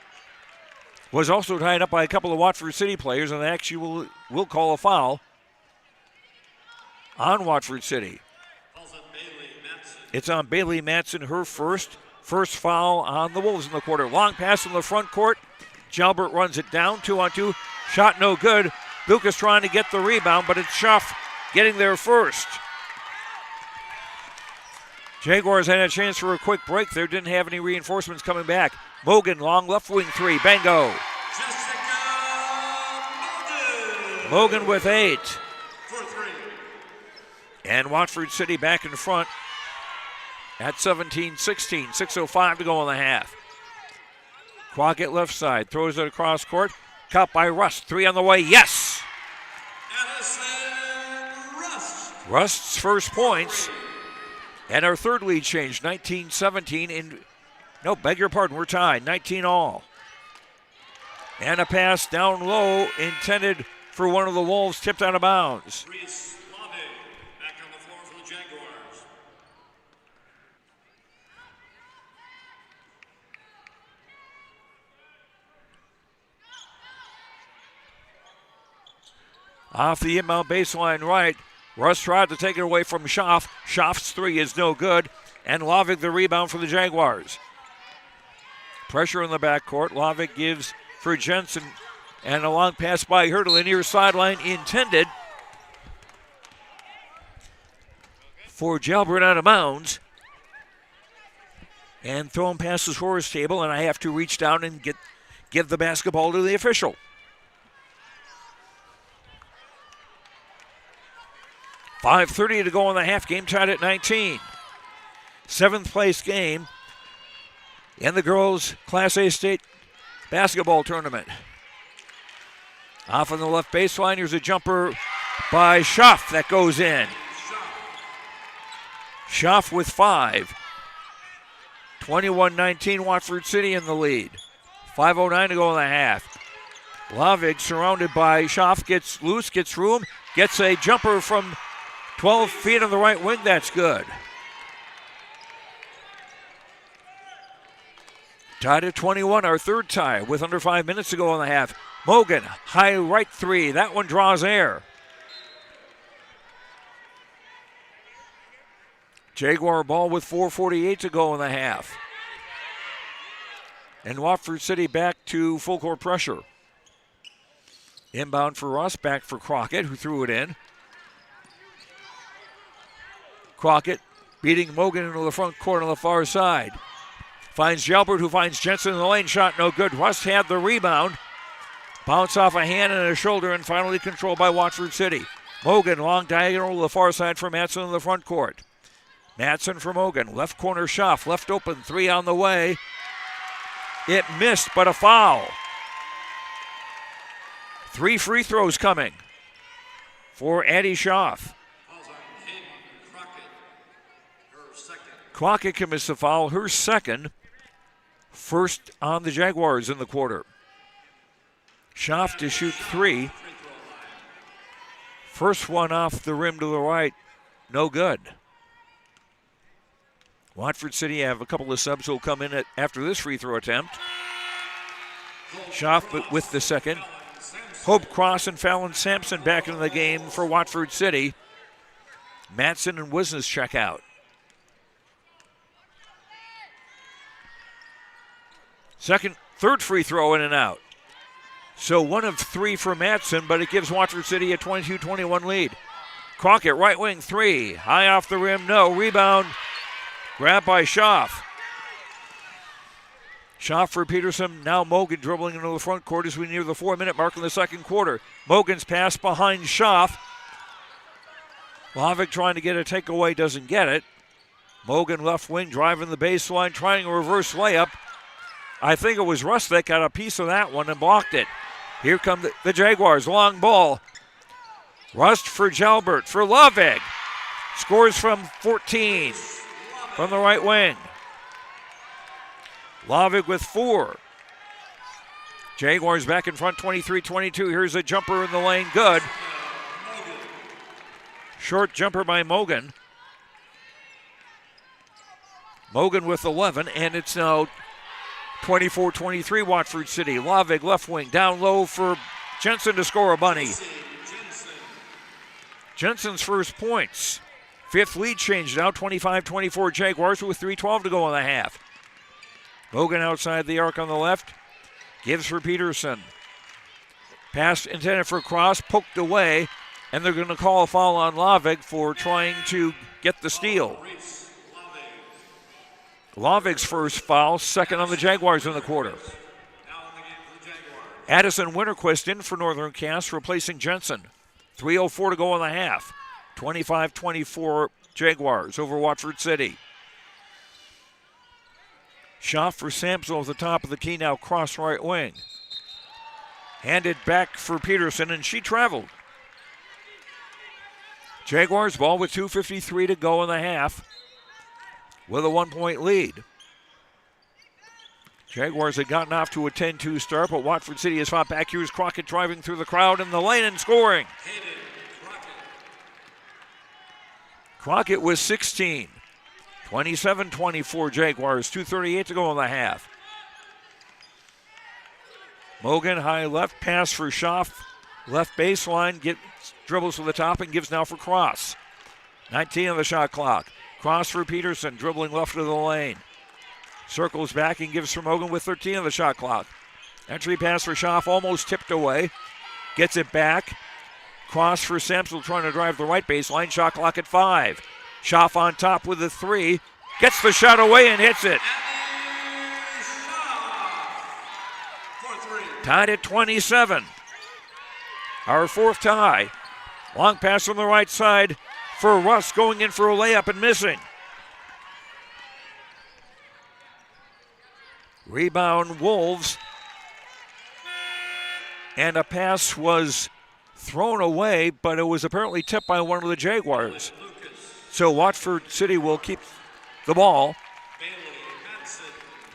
was also tied up by a couple of Watford City players, and they actually will call a foul on Watford City. It's on Bailey Matson, her first foul on the Wolves in the quarter. Long pass in the front court. Jalbert runs it down, 2-on-2. Shot no good. Lucas trying to get the rebound, but it's Schaff getting there first. Jaguars had a chance for a quick break there. Didn't have any reinforcements coming back. Mogan, long left wing three. Bango. Mogan with 8. And Watford City back in front at 17-16. 6:05 to go in the half. Crockett left side. Throws it across court. Caught by Rust. 3 on the way. Yes! Rust's first points. And our third lead changed. 19-17. No, beg your pardon. We're tied. 19 all. And a pass down low intended for one of the Wolves, tipped out of bounds. Off the inbound baseline right. Russ tried to take it away from Schaff. Schaff's three is no good. And Lovick the rebound for the Jaguars. Pressure in the backcourt. Lovick gives for Jensen. And a long pass by her to the near sideline intended for Jalbert out of bounds. And thrown past the scorer's table, and I have to reach down and give the basketball to the official. 5:30 to go in the half, game tied at 19. 7th place game in the girls' Class A state basketball tournament. Off on the left baseline, here's a jumper by Schaff that goes in. Schaff with 5. 21-19, Watford City in the lead. 5:09 to go in the half. Lovick surrounded by Schaff, gets loose, gets room, gets a jumper from 12 feet on the right wing. That's good. Tied at 21, our third tie with under 5 minutes to go in the half. Mogan, high right three. That one draws air. Jaguar ball with 4:48 to go in the half. And Watford City back to full court pressure. Inbound for Russ, back for Crockett, who threw it in. Crockett beating Mogan into the front court on the far side. Finds Jalbert, who finds Jensen in the lane. Shot no good. Russ had the rebound. Bounce off a hand and a shoulder, and finally controlled by Watford City. Mogan, long diagonal to the far side for Matson in the front court. Matson for Mogan. Left corner Schaff. Left open. 3 on the way. It missed, but a foul. 3 free throws coming for Addie Schaff. Crockett commits the foul, her second. First on the Jaguars in the quarter. Schaff to shoot 3. First one off the rim to the right. No good. Watford City have a couple of subs who will come in after this free throw attempt. Schaff with the second. Hope Cross and Fallon Sampson back into the game for Watford City. Matson and Wisnes check out. Third free throw in and out. So 1 of 3 for Matson, but it gives Watford City a 22-21 lead. Crockett, right wing 3. High off the rim, no. Rebound. Grabbed by Schaff. Schaff for Peterson. Now Mogan dribbling into the front court as we near the 4-minute mark in the second quarter. Mogan's pass behind Schaff. Lovick trying to get a takeaway, doesn't get it. Mogan left wing driving the baseline, trying a reverse layup. I think it was Russ that got a piece of that one and blocked it. Here come the Jaguars. Long ball. Rust for Jalbert for Lovig. Scores from 14 from the right wing. Lovig with 4. Jaguars back in front 23-22. Here's a jumper in the lane. Good. Short jumper by Mogan. Mogan with 11, and it's now 24-23 Watford City. Lovig left wing down low for Jensen to score a bunny. Jensen's first points. 5th lead change now, 25-24 Jaguars with 3:12 to go in the half. Mogan outside the arc on the left. Gives for Peterson. Pass intended for Cross, poked away, and they're going to call a foul on Lovig for trying to get the steal. Lovig's first foul, second on the Jaguars in the quarter. Addison Winterquist in for Northern Cass, replacing Jensen. 3:04 to go in the half. 25-24 Jaguars over Watford City. Schaff for Sampson at the top of the key, now cross right wing. Handed back for Peterson, and she traveled. Jaguars ball with 2:53 to go in the half, with a 1-point lead. Jaguars had gotten off to a 10-2 start, but Watford City has fought back. Here's Crockett driving through the crowd in the lane and scoring. Crockett with 16. 27-24 Jaguars, 2:38 to go in the half. Mogan high left, pass for Schaff. Left baseline, dribbles to the top and gives now for Cross. 19 on the shot clock. Cross for Peterson, dribbling left of the lane. Circles back and gives for Mogan with 13 on the shot clock. Entry pass for Schaff, almost tipped away. Gets it back. Cross for Sampson trying to drive the right baseline. Shot clock at 5. Schaff on top with the 3. Gets the shot away and hits it. Tied at 27. Our 4th tie. Long pass on the right side for Russ, going in for a layup and missing. Rebound Wolves. And a pass was thrown away, but it was apparently tipped by one of the Jaguars. So Watford City will keep the ball.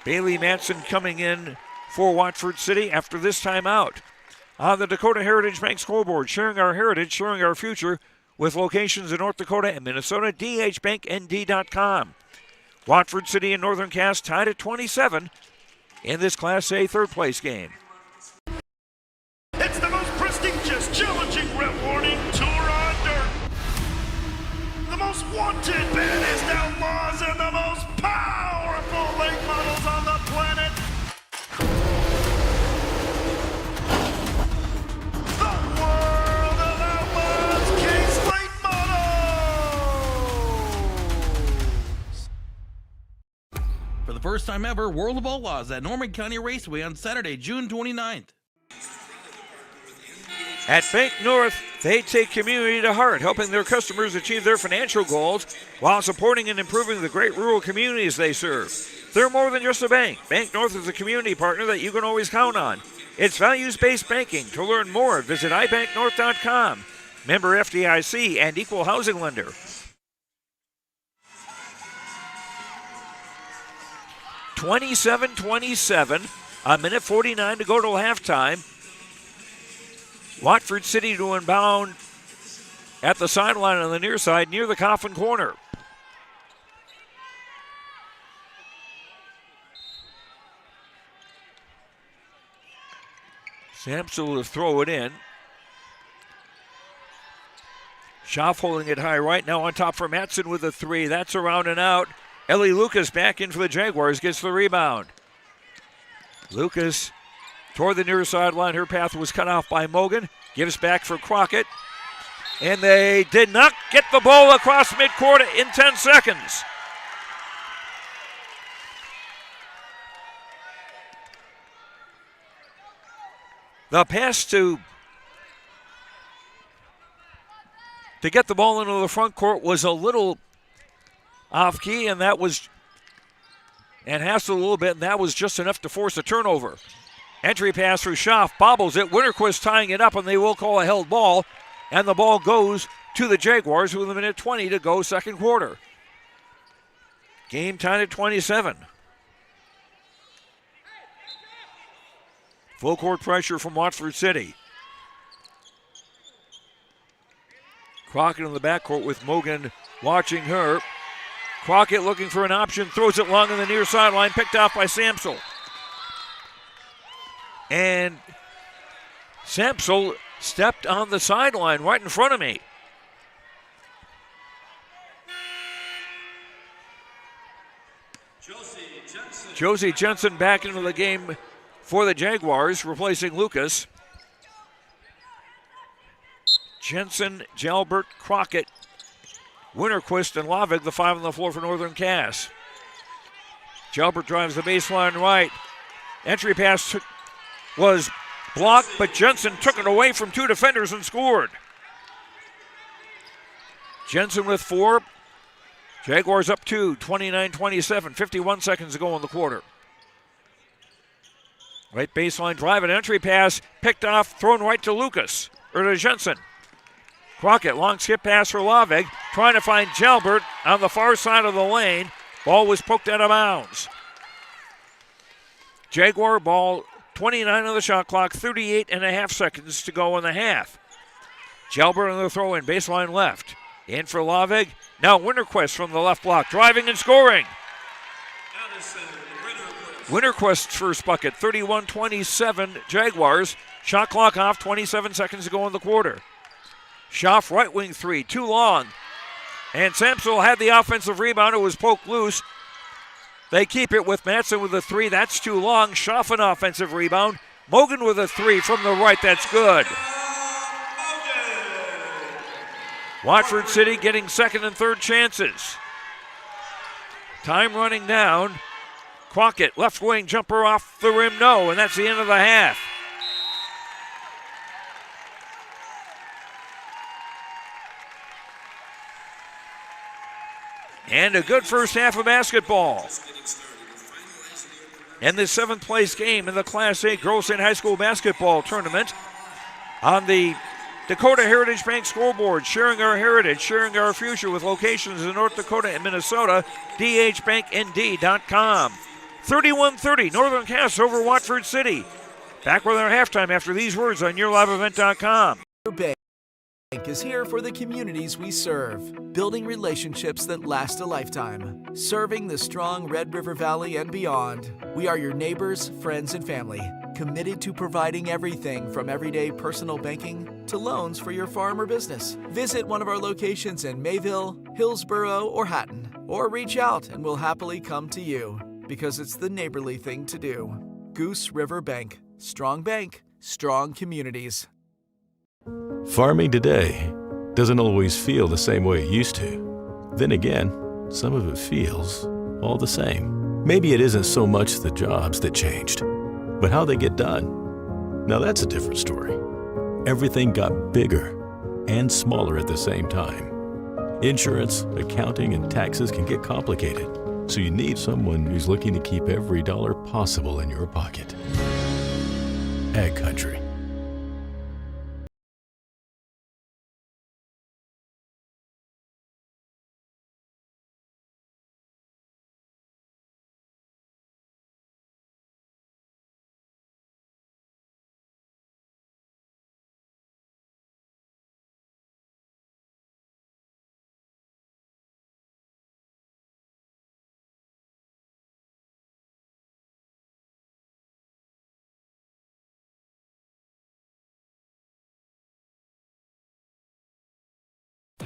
Bailey Manson coming in for Watford City after this timeout. On the Dakota Heritage Bank scoreboard, sharing our heritage, sharing our future, with locations in North Dakota and Minnesota, dhbanknd.com. Watford City and Northern Cass tied at 27 in this Class A third-place game. It's the most prestigious, challenging rewarding tour on dirt. The most wanted band is now time ever World of Outlaws at Norman County Raceway on Saturday, June 29th. At Bank North, they take community to heart, helping their customers achieve their financial goals while supporting and improving the great rural communities they serve. They're more than just a bank. Bank North is a community partner that you can always count on. It's values-based banking. To learn more, visit ibanknorth.com. Member FDIC and equal housing lender. 27-27, a minute 49 to go till halftime. Watford City to inbound at the sideline on the near side near the Coffin corner. Sampson will throw it in. Schaff holding it high right now on top for Matson with a three. That's around and out. Ellie Lucas back in for the Jaguars, gets the rebound. Lucas toward the near sideline. Her path was cut off by Mogan. Gives back for Crockett. And they did not get the ball across midcourt in 10 seconds. The pass to get the ball into the front court was a little off key, and hassled a little bit, and that was just enough to force a turnover. Entry pass through Schaff, bobbles it. Winterquist tying it up, and they will call a held ball, and the ball goes to the Jaguars with a minute 20 to go second quarter. Game tied at 27. Full court pressure from Watford City. Crockett in the backcourt with Mogan watching her. Crockett looking for an option, throws it long on the near sideline, picked off by Samsel. And Samsel stepped on the sideline right in front of me. Josie Jensen back into the game for the Jaguars, replacing Lucas. Jensen, Jalbert, Crockett, Winterquist, and Lavig, the five on the floor for Northern Cass. Jalbert drives the baseline right. Entry pass was blocked, but Jensen took it away from two defenders and scored. Jensen with four. Jaguars up two, 29-27, 51 seconds to go in the quarter. Right baseline drive, an entry pass picked off, thrown right to Lucas, or to Jensen. Crockett, long skip pass for Lavig, trying to find Jalbert on the far side of the lane. Ball was poked out of bounds. Jaguar ball, 29 on the shot clock, 38.5 seconds to go in the half. Jalbert on the throw in, baseline left. In for Lavig. Now Winterquist from the left block, driving and scoring. Winterquist's first bucket, 31-27 Jaguars. Shot clock off, 27 seconds to go in the quarter. Schaff right wing three, too long. And Samsel had the offensive rebound. It was poked loose. They keep it with Matson with a three. That's too long. Schaff an offensive rebound. Mogan with a three from the right. That's good. Watford City getting second and third chances. Time running down. Crockett, left wing jumper off the rim, no, and that's the end of the half. And a good first half of basketball. And the seventh place game in the Class A Girls and High School Basketball Tournament on the Dakota Heritage Bank scoreboard, sharing our heritage, sharing our future with locations in North Dakota and Minnesota, dhbanknd.com. 31-30, Northern Cass over Watford City. Back with our halftime after these words on YourLiveEvent.com. Bank is here for the communities we serve, building relationships that last a lifetime. Serving the strong Red River Valley and beyond, we are your neighbors, friends, and family, committed to providing everything from everyday personal banking to loans for your farm or business. Visit one of our locations in Mayville, Hillsboro, or Hatton, or reach out and we'll happily come to you, because it's the neighborly thing to do. Goose River Bank. Strong bank, strong communities. Farming today doesn't always feel the same way it used to. Then again, some of it feels all the same. Maybe it isn't so much the jobs that changed, but how they get done. Now that's a different story. Everything got bigger and smaller at the same time. Insurance, accounting, and taxes can get complicated, so you need someone who's looking to keep every dollar possible in your pocket. Ag Country.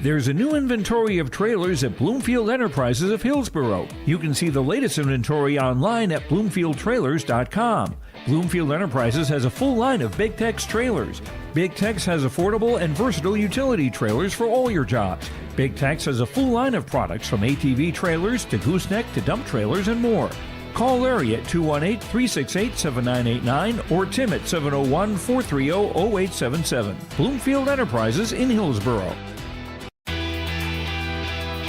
There's a new inventory of trailers at Bloomfield Enterprises of Hillsborough. You can see the latest inventory online at bloomfieldtrailers.com. Bloomfield Enterprises has a full line of Big Tex trailers. Big Tex has affordable and versatile utility trailers for all your jobs. Big Tex has a full line of products from ATV trailers to gooseneck to dump trailers and more. Call Larry at 218-368-7989 or Tim at 701-430-0877. Bloomfield Enterprises in Hillsborough.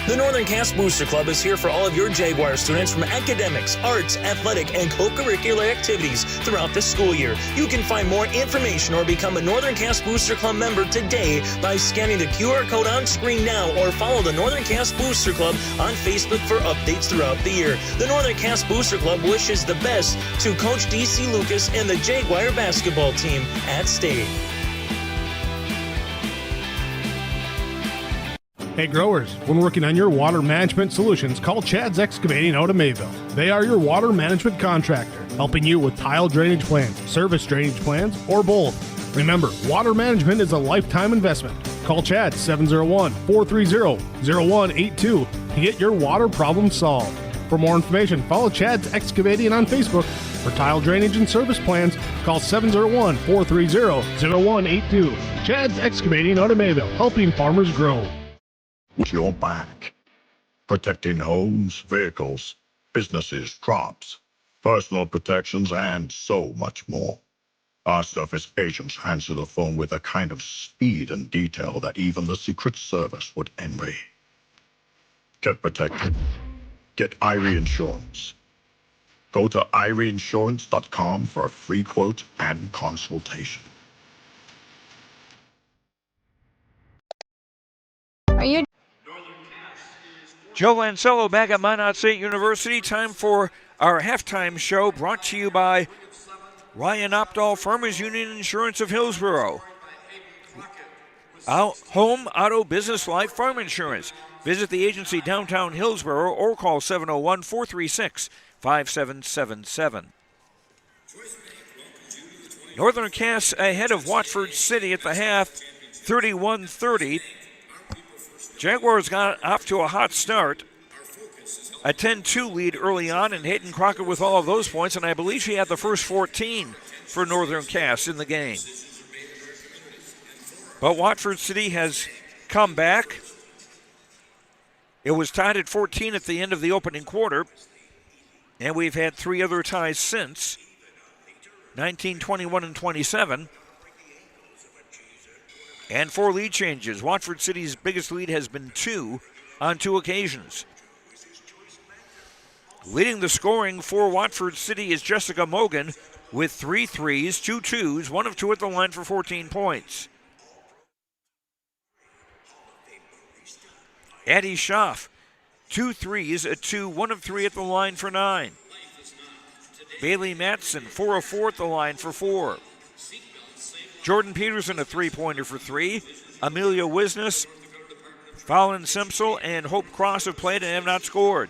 The Northern Cast Booster Club is here for all of your Jaguar students from academics, arts, athletic, and co-curricular activities throughout the school year. You can find more information or become a Northern Cast Booster Club member today by scanning the QR code on screen now or follow the Northern Cast Booster Club on Facebook for updates throughout the year. The Northern Cast Booster Club wishes the best to Coach DC Lucas and the Jaguar basketball team at State. Hey growers, when working on your water management solutions, call Chad's Excavating out of Mayville. They are your water management contractor, helping you with tile drainage plans, service drainage plans, or both. Remember, water management is a lifetime investment. Call Chad 701-430-0182 to get your water problem solved. For more information, follow Chad's Excavating on Facebook. For tile drainage and service plans, call 701-430-0182. Chad's Excavating out of Mayville, helping farmers grow. Your back. Protecting homes, vehicles, businesses, crops, personal protections, and so much more. Our surface agents answer the phone with a kind of speed and detail that even the Secret Service would envy. Get protected. Get Irie Insurance. Go to IrieInsurance.com for a free quote and consultation. Are you? Joe Lancello back at Minot State University. Time for our halftime show, brought to you by Ryan Opdahl, Farmers Union Insurance of Hillsborough. Home, auto, business, life, farm insurance. Visit the agency downtown Hillsborough or call 701-436-5777. Northern Cass ahead of Watford City at the half, 31-30. Jaguars got off to a hot start. A 10-2 lead early on, and Hayden Crockett with all of those points, and I believe she had the first 14 for Northern Cass in the game. But Watford City has come back. It was tied at 14 at the end of the opening quarter, and we've had three other ties since, 19, 21, and 27. And 4 lead changes. Watford City's biggest lead has been 2 on 2 occasions. Leading the scoring for Watford City is Jessica Mogan with 3 threes, 2 twos, 1 of 2 at the line for 14 points. Addie Schaff, 2 threes, a 2, 1 of 3 at the line for 9. Bailey Matson, 4 of 4 at the line for 4. Jordan Peterson, a 3-pointer for 3. Amelia Wisnes, Fallon Simpsel, and Hope Cross have played and have not scored.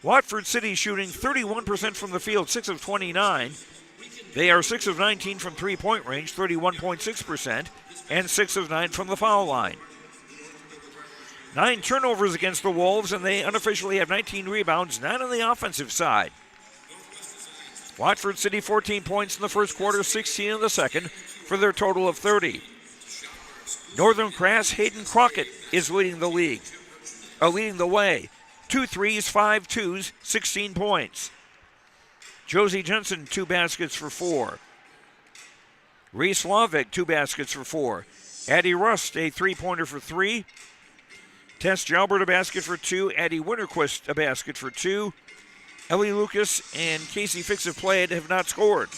Watford City shooting 31% from the field, 6 of 29. They are 6 of 19 from three-point range, 31.6%, and 6 of 9 from the foul line. 9 turnovers against the Wolves, and they unofficially have 19 rebounds, 9 on the offensive side. Watford City 14 points in the first quarter, 16 in the second, for their total of 30. Northern Cass, Hayden Crockett is leading the way. 2 threes, 5 twos, 16 points. Josie Jensen, 2 baskets for 4. Reese Lovick, 2 baskets for 4. Addie Rust, a 3-pointer for 3. Tess Jalbert, a basket for 2. Addie Winterquist, a basket for 2. Ellie Lucas and Casey Fix-It-Played have not scored.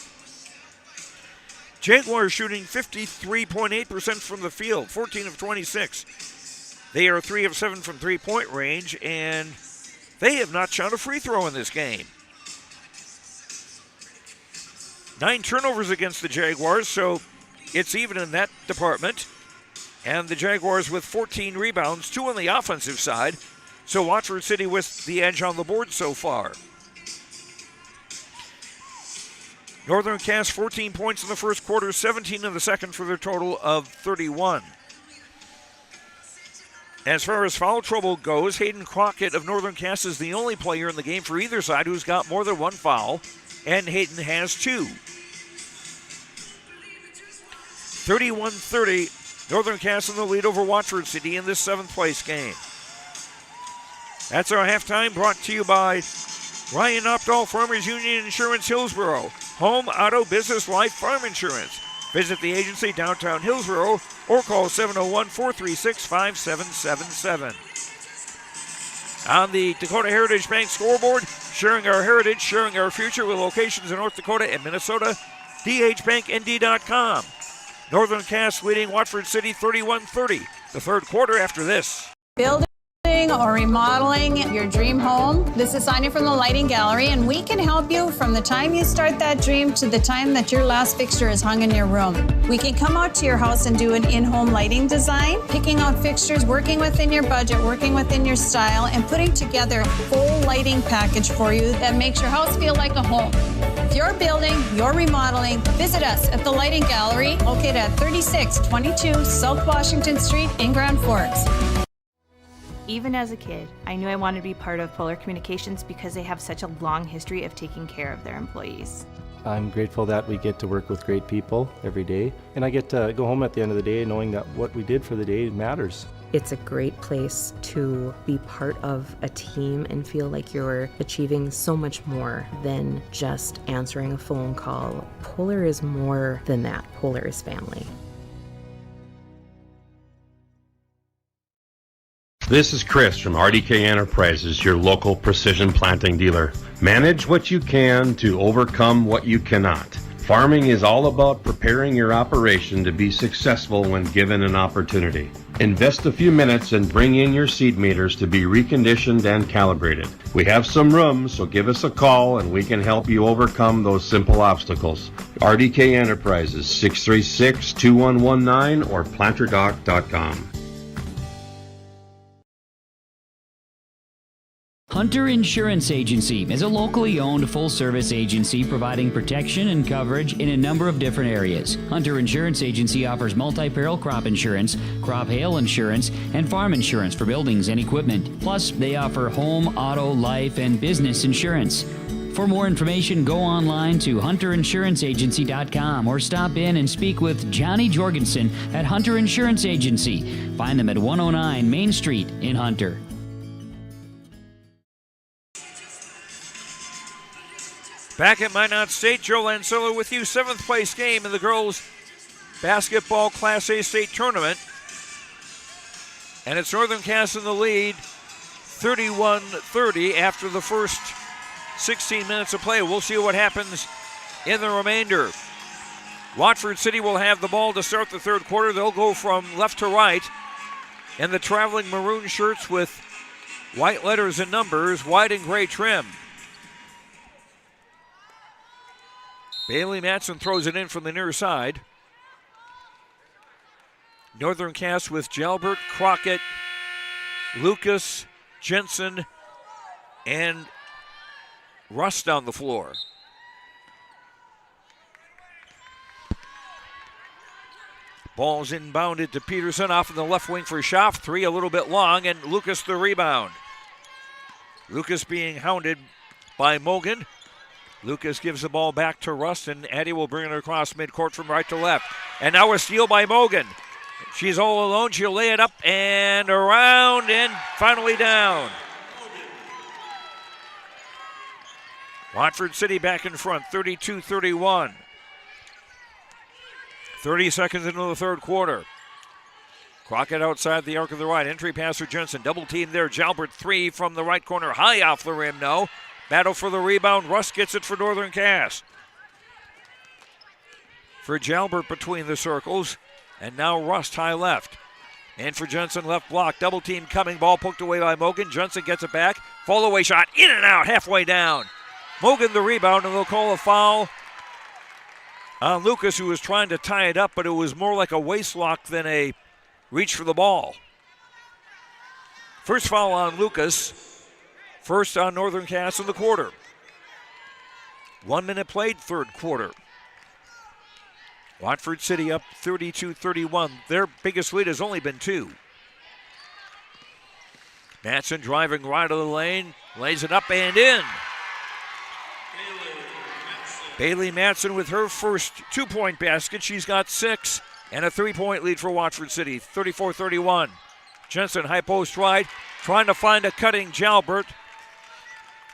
Jaguars shooting 53.8% from the field, 14 of 26. They are 3 of 7 from three-point range, and they have not shot a free throw in this game. 9 turnovers against the Jaguars, so it's even in that department. And the Jaguars with 14 rebounds, 2 on the offensive side. So Watford City with the edge on the board so far. Northern Cass 14 points in the first quarter, 17 in the second for their total of 31. As far as foul trouble goes, Hayden Crockett of Northern Cass is the only player in the game for either side who's got more than 1 foul, and Hayden has 2. 31-30, Northern Cass in the lead over Watford City in this 7th place game. That's our halftime, brought to you by Ryan Opdahl Farmers Union Insurance Hillsborough, home, auto, business, life, farm insurance. Visit the agency downtown Hillsborough or call 701-436-5777. On the Dakota Heritage Bank scoreboard, sharing our heritage, sharing our future with locations in North Dakota and Minnesota, dhbanknd.com. Northern Cass leading Watford City 31-30. The third quarter after this. Building or remodeling your dream home. This is Sonia from the Lighting Gallery, and we can help you from the time you start that dream to the time that your last fixture is hung in your room. We can come out to your house and do an in-home lighting design, picking out fixtures, working within your budget, working within your style, and putting together a full lighting package for you that makes your house feel like a home. If you're building, you're remodeling, visit us at the Lighting Gallery, located at 3622 South Washington Street in Grand Forks. Even as a kid, I knew I wanted to be part of Polar Communications because they have such a long history of taking care of their employees. I'm grateful that we get to work with great people every day, and I get to go home at the end of the day knowing that what we did for the day matters. It's a great place to be part of a team and feel like you're achieving so much more than just answering a phone call. Polar is more than that. Polar is family. This is Chris from RDK Enterprises, your local precision planting dealer. Manage what you can to overcome what you cannot. Farming is all about preparing your operation to be successful when given an opportunity. Invest a few minutes and bring in your seed meters to be reconditioned and calibrated. We have some room, so give us a call and we can help you overcome those simple obstacles. RDK Enterprises, 636-2119 or planterdoc.com. Hunter Insurance Agency is a locally owned full-service agency providing protection and coverage in a number of different areas. Hunter Insurance Agency offers multi-peril crop insurance, crop hail insurance, and farm insurance for buildings and equipment. Plus, they offer home, auto, life, and business insurance. For more information, go online to hunterinsuranceagency.com or stop in and speak with Johnny Jorgensen at Hunter Insurance Agency. Find them at 109 Main Street in Hunter. Back at Minot State, Joe Lancello with you. 7th place game in the girls basketball Class A state tournament. And it's Northern Cass in the lead, 31-30 after the first 16 minutes of play. We'll see what happens in the remainder. Watford City will have the ball to start the third quarter. They'll go from left to right in the traveling maroon shirts with white letters and numbers, white and gray trim. Bailey Matson throws it in from the near side. Northern Cass with Jalbert, Crockett, Lucas, Jensen, and Rust on the floor. Ball's inbounded to Peterson off in the left wing for Schaff. 3 a little bit long, and Lucas the rebound. Lucas being hounded by Mogan. Lucas gives the ball back to Rust, and Addie will bring it across midcourt from right to left. And now a steal by Mogan. She's all alone. She'll lay it up and around and finally down. Watford City back in front, 32-31. 30 seconds into the third quarter. Crockett outside the arc of the right. Entry pass for Jensen. Double team there. Jalbert 3 from the right corner. High off the rim, no. Battle for the rebound. Rust gets it for Northern Cass. For Jalbert between the circles. And now Rust high left. And for Jensen, left block. Double team coming. Ball poked away by Mogan. Jensen gets it back. Fall away shot. In and out. Halfway down. Mogan the rebound, and they'll call a foul on Lucas, who was trying to tie it up, but it was more like a waist lock than a reach for the ball. First foul on Lucas. First on Northern Cass in the quarter. 1 minute played, third quarter. Watford City up 32-31. Their biggest lead has only been 2. Matson driving right of the lane, lays it up and in. Bailey Matson with her first 2-point basket. She's got 6 and a 3-point lead for Watford City, 34-31. Jensen high post right, trying to find a cutting Jalbert.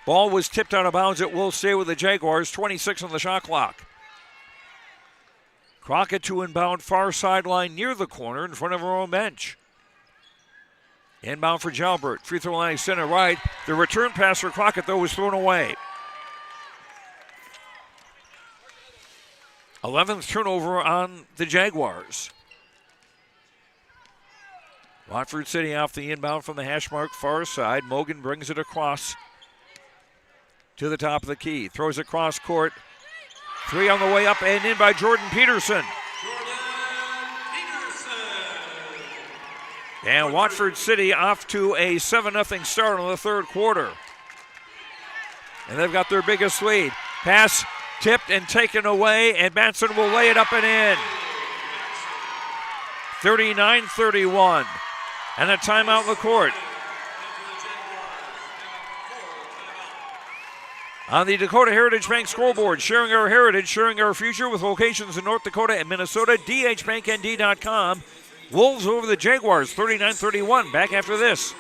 Ball was tipped out of bounds. It will stay with the Jaguars, 26 on the shot clock. Crockett to inbound far sideline near the corner in front of her own bench. Inbound for Jalbert. Free throw line center right. The return pass for Crockett, though, was thrown away. 11th turnover on the Jaguars. Watford City off the inbound from the hash mark far side. Mogan brings it across to the top of the key. Throws it cross court. 3 on the way up and in by Jordan Peterson. And Watford City off to a 7-0 start in the third quarter. And they've got their biggest lead. Pass tipped and taken away, and Matson will lay it up and in. 39-31. And a timeout in the court. On the Dakota Heritage Bank scoreboard, sharing our heritage, sharing our future with locations in North Dakota and Minnesota, dhbanknd.com. Wolves over the Jaguars, 39-31. Back after this.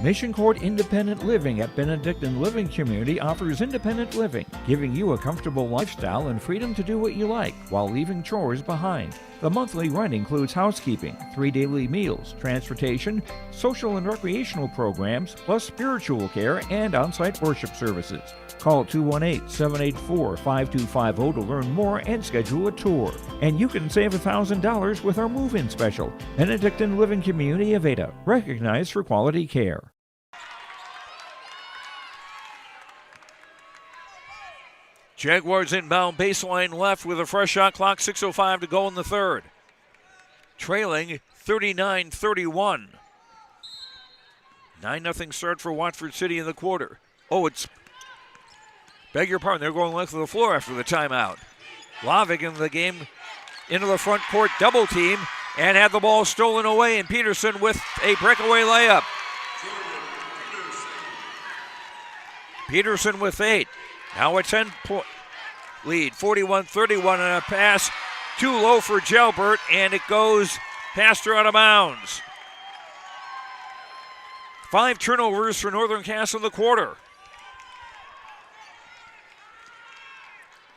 Mission Court Independent Living at Benedictine Living Community offers independent living, giving you a comfortable lifestyle and freedom to do what you like while leaving chores behind. The monthly rent includes housekeeping, 3 daily meals, transportation, social and recreational programs, plus spiritual care and on-site worship services. Call 218-784-5250 to learn more and schedule a tour. And you can save $1,000 with our move-in special. Benedictine Living Community of Ada, recognized for quality care. Jaguars inbound baseline left with a fresh shot clock, 6:05 to go in the third. Trailing 39-31. 9-0 start for Watford City in the quarter. Beg your pardon, they're going length of the floor after the timeout. Lavig in the game into the front court, double team, and had the ball stolen away, and Peterson with a breakaway layup. Peterson with 8. Now a 10-point lead, 41-31, and a pass too low for Jalbert, and it goes past her out of bounds. 5 turnovers for Northern Cass in the quarter.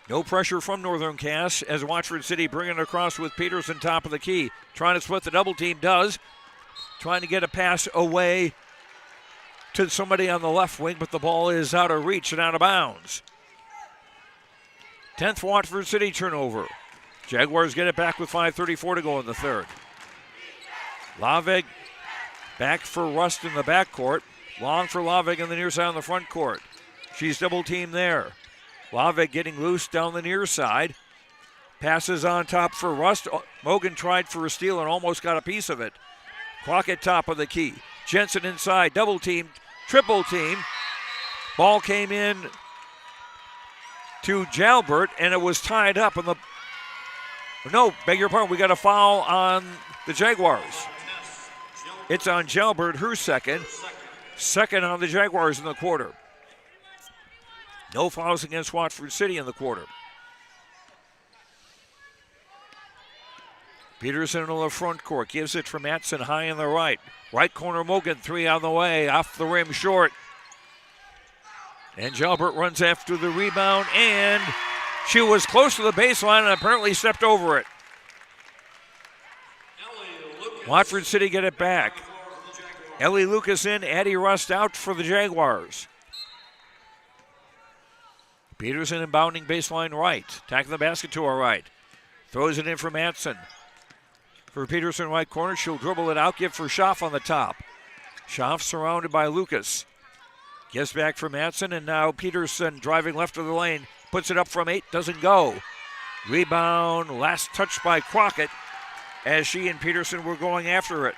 No pressure from Northern Cass as Watford City bring it across with Peterson top of the key. Trying to split the double team, does. Trying to get a pass away to somebody on the left wing, but the ball is out of reach and out of bounds. 10th Watford City turnover. Jaguars get it back with 5:34 to go in the third. Lavig back for Rust in the backcourt. Long for Lavig on the near side on the front court. She's double teamed there. Lavig getting loose down the near side. Passes on top for Rust. Mogan tried for a steal and almost got a piece of it. Crockett top of the key. Jensen inside, double team, triple team. Ball came in to Jalbert, and it was tied up. Beg your pardon, we got a foul on the Jaguars. It's on Jalbert, her second. Second on the Jaguars in the quarter. No fouls against Watford City in the quarter. Peterson in the front court, gives it for Matson high in the right. Right corner Mogan, 3 on the way, off the rim short. And Jalbert runs after the rebound, and she was close to the baseline and apparently stepped over it. Watford City get it back. Ellie Lucas in, Addie Rust out for the Jaguars. Peterson inbounding baseline right. Attacking the basket to her right. Throws it in for Matson. For Peterson right corner, she'll dribble it out, give for Schaff on the top. Schaff surrounded by Lucas. Gets back for Matson, and now Peterson driving left of the lane. Puts it up from 8, doesn't go. Rebound, last touch by Crockett as she and Peterson were going after it.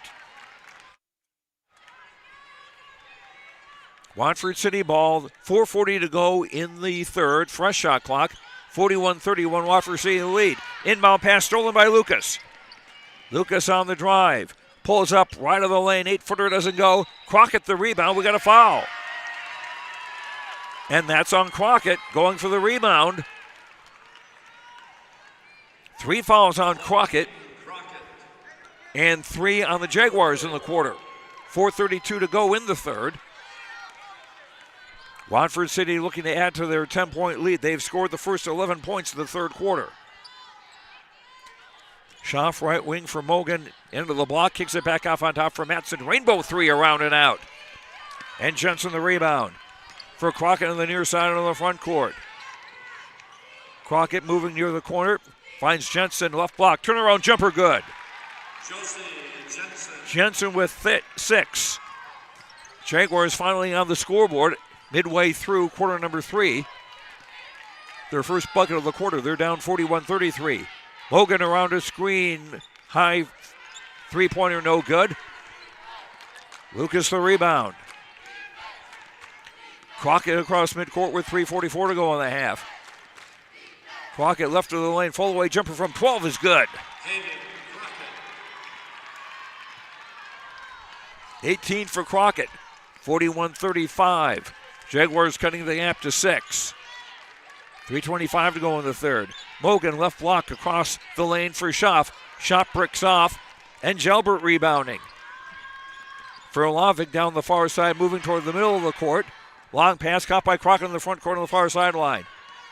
Watford City ball, 4:40 to go in the third. Fresh shot clock, 41-31, Watford City lead. Inbound pass stolen by Lucas. Lucas on the drive. Pulls up right of the lane, 8-footer doesn't go. Crockett the rebound, we got a foul. And that's on Crockett going for the rebound. 3 fouls on Crockett. And 3 on the Jaguars in the quarter. 4:32 to go in the third. Watford City looking to add to their 10-point lead. They've scored the first 11 points in the third quarter. Schaff right wing for Mogan. Into the block, kicks it back off on top for Matson. Rainbow 3 around and out. And Jensen the rebound for Crockett on the near side of the front court. Crockett moving near the corner. Finds Jensen, left block. Turnaround jumper good. Jensen with 6. Jaguars finally on the scoreboard midway through quarter number 3. Their first bucket of the quarter. They're down 41-33. Logan around a screen. High three-pointer, no good. Lucas the rebound. Crockett across midcourt with 3:44 to go in the half. Crockett left of the lane. Fall away jumper from 12 is good. 18 for Crockett. 41-35. Jaguars cutting the gap to 6. 3:25 to go in the third. Mogan left block across the lane for Schaff. Shot bricks off, and Jalbert rebounding. For Lovick down the far side, moving toward the middle of the court. Long pass caught by Crockett in the front corner on the far sideline.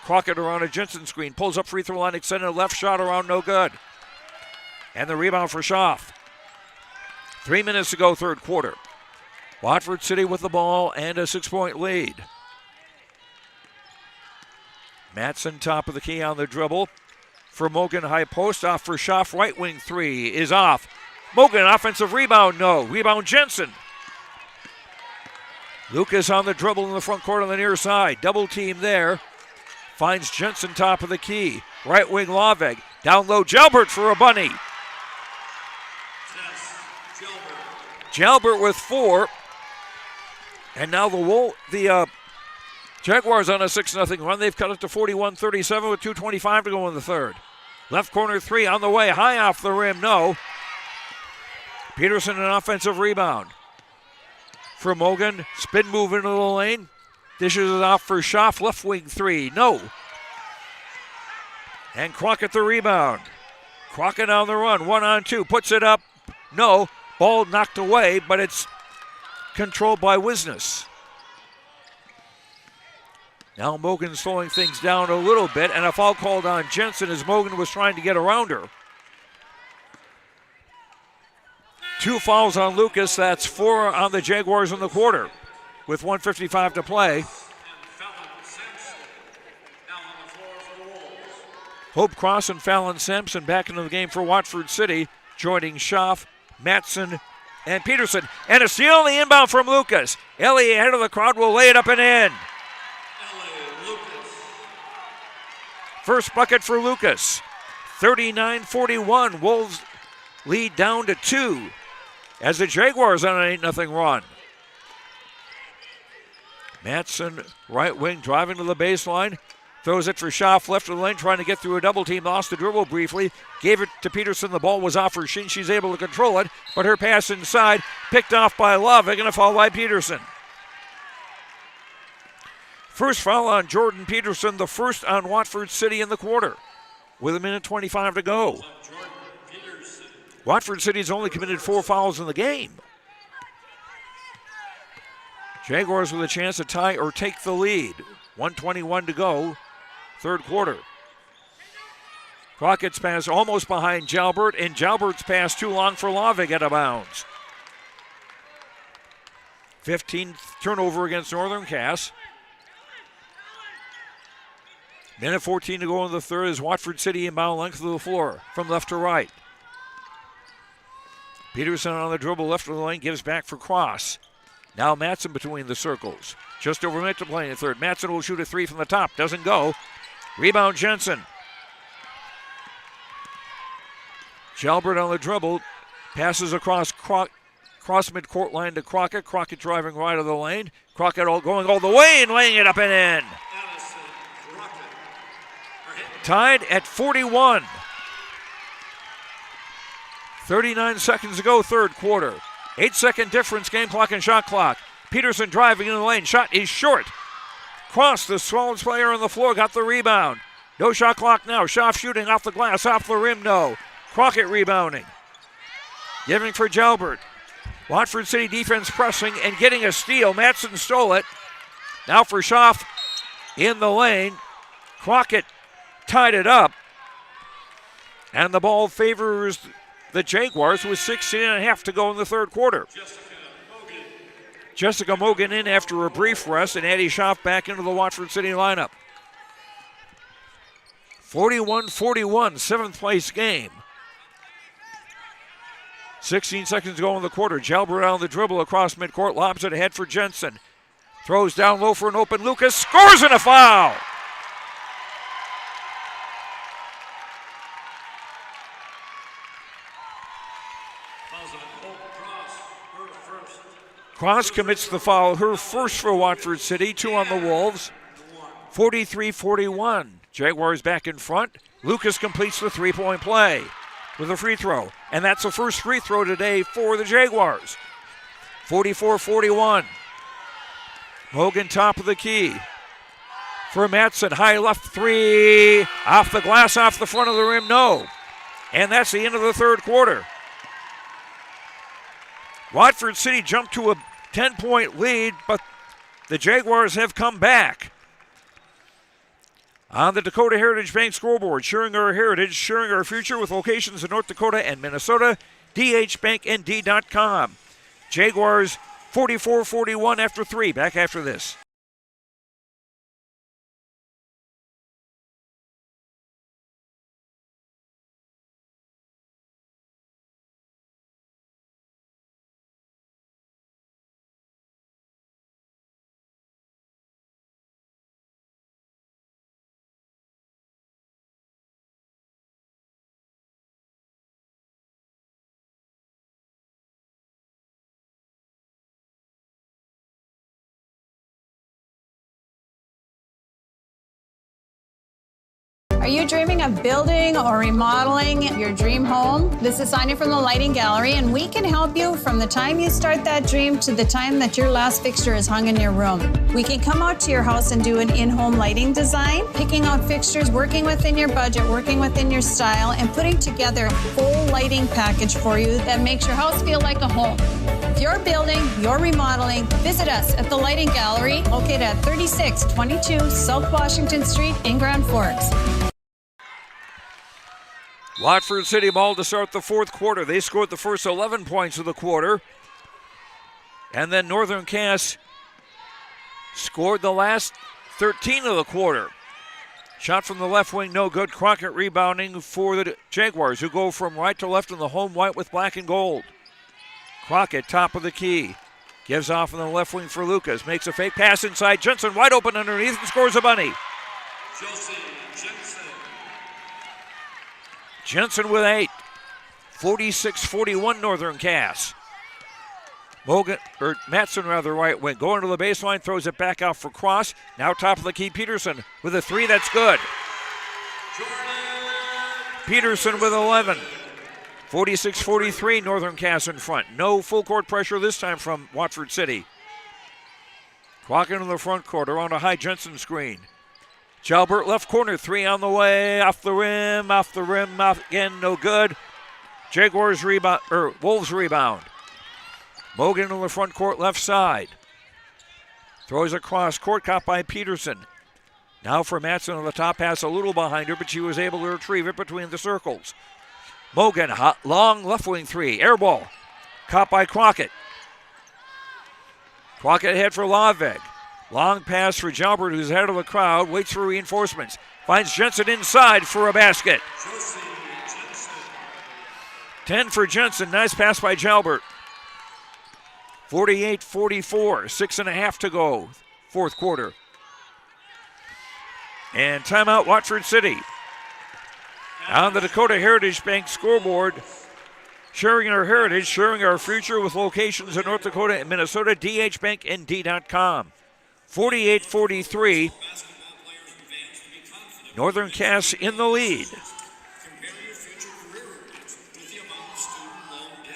Crockett around a Jensen screen, pulls up free throw line, extended left shot around, no good. And the rebound for Schaff. 3 minutes to go, third quarter. Watford City with the ball and a 6-point lead. Matson top of the key on the dribble. For Mogan, high post, off for Schaff, right wing 3 is off. Mogan, offensive rebound, no. Rebound Jensen. Lucas on the dribble in the front court on the near side. Double team there. Finds Jensen top of the key. Right wing Loveg. Down low, Jalbert for a bunny. Jalbert with 4. And now the Jaguars on a 6-0 run. They've cut it to 41-37 with 2:25 to go in the third. Left corner 3 on the way. High off the rim, no. Peterson an offensive rebound. For Mogan, spin move into the lane. Dishes it off for Schaff, left wing 3, no. And Crockett the rebound. Crockett on the run, 1-on-2, puts it up, no. Ball knocked away, but it's controlled by Wisnes. Now Mogan slowing things down a little bit, and a foul called on Jensen as Mogan was trying to get around her. 2 fouls on Lucas, that's 4 on the Jaguars in the quarter with 1:55 to play. Hope Cross and Fallon Sampson back into the game for Watford City, joining Schaff, Matson, and Peterson. And a steal on the inbound from Lucas. Ellie ahead of the crowd will lay it up and in. First bucket for Lucas. 39-41. Wolves lead down to 2 as the Jaguars on an 8-0 run. Matson, right wing, driving to the baseline. Throws it for Schaff, left of the lane, trying to get through a double team. Lost the dribble briefly. Gave it to Peterson. The ball was off her shin. She's able to control it, but her pass inside, picked off by Lovick, and a foul by Peterson. First foul on Jordan Peterson, the first on Watford City in the quarter, with 1:25 to go. Watford City's only committed 4 fouls in the game. Jaguars with a chance to tie or take the lead. 1:21 to go, third quarter. Crockett's pass almost behind Jalbert, and Jalbert's pass too long for Lavig out of bounds. 15th turnover against Northern Cass. Minute 14 to go in the third as Watford City inbound length of the floor from left to right. Peterson on the dribble left of the lane, gives back for Cross. Now Matson between the circles. Just over a minute to play in the third. Matson will shoot a three from the top. Doesn't go. Rebound Jensen. Jalbert on the dribble. Passes across midcourt line to Crockett. Crockett driving right of the lane. Crockett going all the way and laying it up and in. Tied at 41. 39 seconds to go, third quarter. 8-second difference, game clock and shot clock. Peterson driving in the lane. Shot is short. Cross, the smallest player on the floor, got the rebound. No shot clock now. Schaff shooting off the glass, off the rim, no. Crockett rebounding. Giving for Jalbert. Watford City defense pressing and getting a steal. Matson stole it. Now for Schaff in the lane. Crockett tied it up. And the ball favors the Jaguars with 16.5 to go in the third quarter. Jessica Mogan in after a brief rest, and Addie Schaff back into the Watford City lineup. 41-41, seventh place game. 16 seconds to go in the quarter. Jalbert on the dribble across midcourt, lobs it ahead for Jensen. Throws down low for an open Lucas, scores and a foul! Cross commits the foul, her first for Watford City, 2 on the Wolves. 43-41. Jaguars back in front. Lucas completes the three-point play with a free throw. And that's the first free throw today for the Jaguars. 44-41. Mogan top of the key. For Matson, high left three. Off the glass, off the front of the rim, no. And that's the end of the third quarter. Watford City jumped to a 10-point lead, but the Jaguars have come back. On the Dakota Heritage Bank scoreboard, sharing our heritage, sharing our future with locations in North Dakota and Minnesota, dhbanknd.com. Jaguars 44-41 after 3. Back after this. Are you dreaming of building or remodeling your dream home? This is Sonia from the Lighting Gallery, and we can help you from the time you start that dream to the time that your last fixture is hung in your room. We can come out to your house and do an in-home lighting design, picking out fixtures, working within your budget, working within your style, and putting together a full lighting package for you that makes your house feel like a home. If you're building, you're remodeling, visit us at the Lighting Gallery, located at 3622 South Washington Street in Grand Forks. Watford City ball to start the fourth quarter. They scored the first 11 points of the quarter. And then Northern Cass scored the last 13 of the quarter. Shot from the left wing, no good. Crockett rebounding for the Jaguars, who go from right to left in the home white with black and gold. Crockett, top of the key. Gives off on the left wing for Lucas. Makes a fake pass inside. Jensen wide open underneath and scores a bunny. Jensen with 8. 46-41 Northern Cass. Matson right wing. Going to the baseline, throws it back out for Cross. Now top of the key, Peterson with a 3 that's good. Peterson with 11. 46-43 Northern Cass in front. No full court pressure this time from Watford City. Crockett in the front court around a high Jensen screen. Jalbert left corner, 3 on the way, off the rim, off again, no good. Jaguars rebound, Wolves rebound. Mogan in the front court, left side. Throws across court, caught by Peterson. Now for Matson on the top pass, a little behind her, but she was able to retrieve it between the circles. Mogan, long left wing three, air ball. Caught by Crockett. Crockett ahead for Laveg. Long pass for Jalbert, who's ahead of the crowd, waits for reinforcements. Finds Jensen inside for a basket. 10 for Jensen, nice pass by Jalbert. 48-44, 6.5 to go, fourth quarter. And timeout, Watford City. On the Dakota Heritage Bank scoreboard, sharing our heritage, sharing our future with locations in North Dakota and Minnesota, dhbanknd.com. 48-43, Northern Cass in the lead.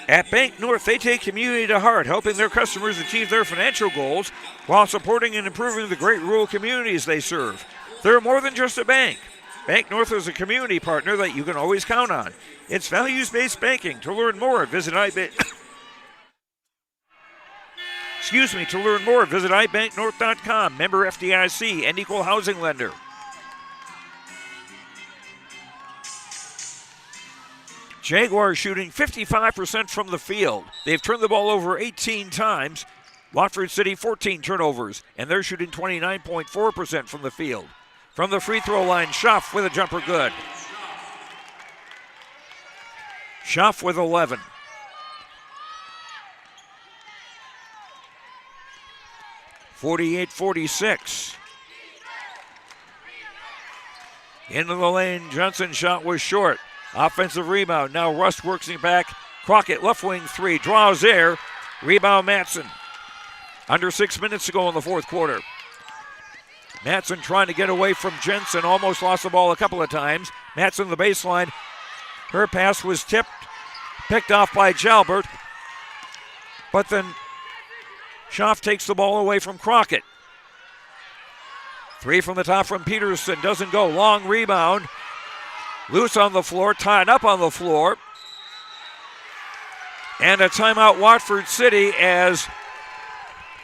At Bank North, they take community to heart, helping their customers achieve their financial goals while supporting and improving the great rural communities they serve. They're more than just a bank. Bank North is a community partner that you can always count on. It's values-based banking. To learn more, visit ibanknorth.com. Member FDIC and equal housing lender. Jaguars shooting 55% from the field. They've turned the ball over 18 times. Watford City 14 turnovers, and they're shooting 29.4% from the field. From the free throw line, Schaff with a jumper good. Schaff with 11. (48-46). Into the lane, Johnson's shot was short. Offensive rebound, now Rust works it back. Crockett, left wing three, draws air. Rebound Matson. Under 6 minutes to go in the fourth quarter. Matson trying to get away from Jensen, almost lost the ball a couple of times. Matson the baseline. Her pass was tipped, picked off by Jalbert. But then Schaff takes the ball away from Crockett. Three from the top from Peterson, doesn't go. Long rebound. Loose on the floor, tied up on the floor. And a timeout, Watford City, as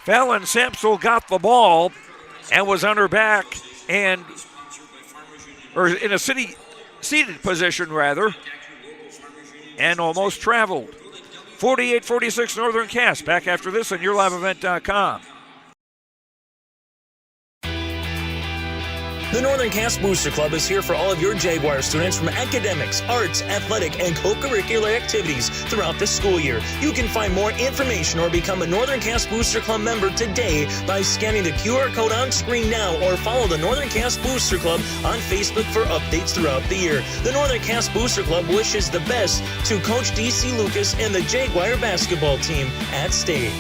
Fallon Sampsell got the ball and was on her back or in a seated position rather, and almost traveled. 48-46 Northern Cass. Back after this on YourLiveEvent.com. The Northern Cass Booster Club is here for all of your Jaguar students from academics, arts, athletic, and co-curricular activities throughout the school year. You can find more information or become a Northern Cass Booster Club member today by scanning the QR code on screen now or follow the Northern Cass Booster Club on Facebook for updates throughout the year. The Northern Cass Booster Club wishes the best to Coach D.C. Lucas and the Jaguar basketball team at state.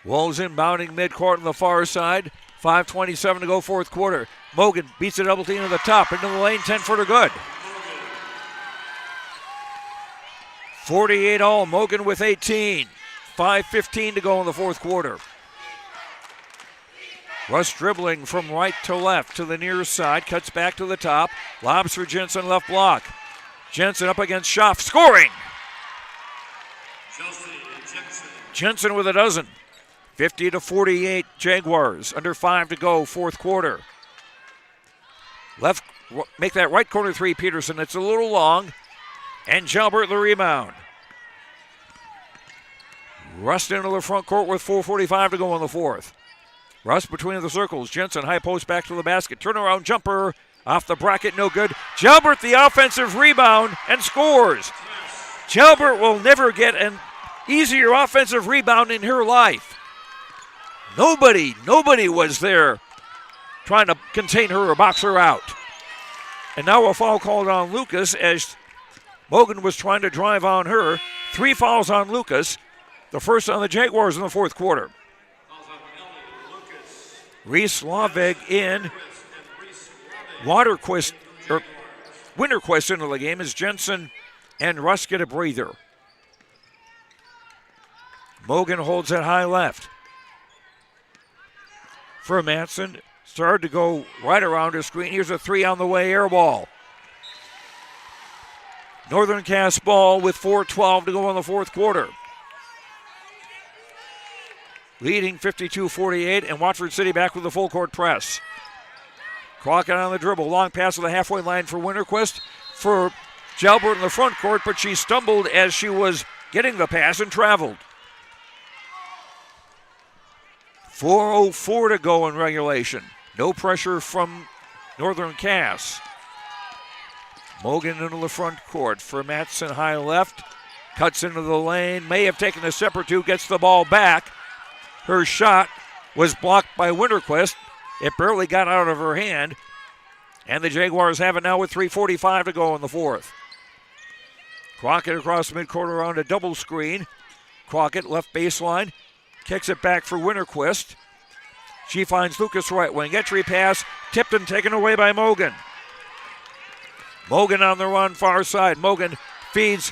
Wolves inbounding midcourt on the far side. 5:27 to go, fourth quarter. Mogan beats a double team to the top, into the lane, 10-footer good. 48 all, Mogan with 18. 5:15 to go in the fourth quarter. Russ dribbling from right to left to the near side, cuts back to the top, lobs for Jensen, left block. Jensen up against Schaff, scoring! Jensen with a dozen. 50-48 Jaguars, under 5 to go, fourth quarter. Left, make that right corner three, Peterson. It's a little long, and Jalbert the rebound. Rust into the front court with 4:45 to go in the fourth. Rust between the circles. Jensen, high post, back to the basket. Turnaround jumper, off the bracket, no good. Jalbert the offensive rebound and scores. Jalbert will never get an easier offensive rebound in her life. Nobody was there trying to contain her or box her out. And now a foul called on Lucas as Mogan was trying to drive on her. 3 fouls on Lucas, the first on the Jaguars in the fourth quarter. Reese Laveg in. Winterquist into the game as Jensen and Russ get a breather. Mogan holds it high left. For Matson, started to go right around her screen. Here's a three on the way, air ball. Northern Cass ball with 4:12 to go in the fourth quarter. leading 52-48, and Watford City back with the full court press. Crockett on the dribble, long pass to the halfway line for Winterquist for Jalbert in the front court, but she stumbled as she was getting the pass and traveled. 4:04 to go in regulation. No pressure from Northern Cass. Mogan into the front court for Matson, high left. Cuts into the lane. May have taken a step or two. Gets the ball back. Her shot was blocked by Winterquist. It barely got out of her hand. And the Jaguars have it now with 3:45 to go in the fourth. Crockett across the midcourt around a double screen. Crockett left baseline. Kicks it back for Winterquist. She finds Lucas right wing. Entry pass. Tipped and taken away by Mogan. Mogan on the run, far side. Mogan feeds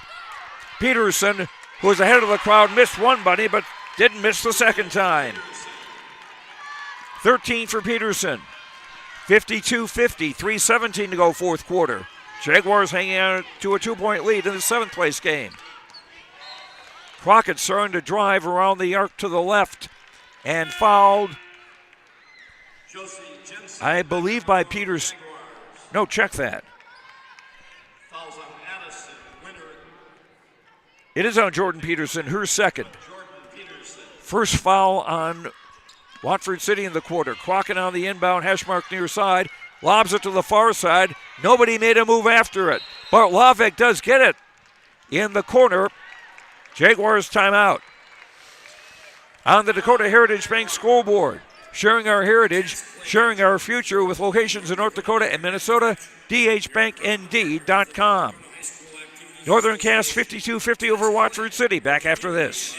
Peterson, who was ahead of the crowd. Missed one bunny, but didn't miss the second time. 13 for Peterson. 52-50, 3:17 to go fourth quarter. Jaguars hanging on to a 2-point lead in the seventh place game. Crockett starting to drive around the arc to the left and fouled, I believe, by Peters. No, check that. It is on Jordan Peterson, her second. First foul on Watford City in the quarter. Crockett on the inbound, hash mark near side. Lobs it to the far side. Nobody made a move after it. But Lavik does get it in the corner. Jaguars timeout. On the Dakota Heritage Bank scoreboard. Sharing our heritage, sharing our future with locations in North Dakota and Minnesota. DHBankND.com. Northern Cass 52-50 over Watford City. Back after this.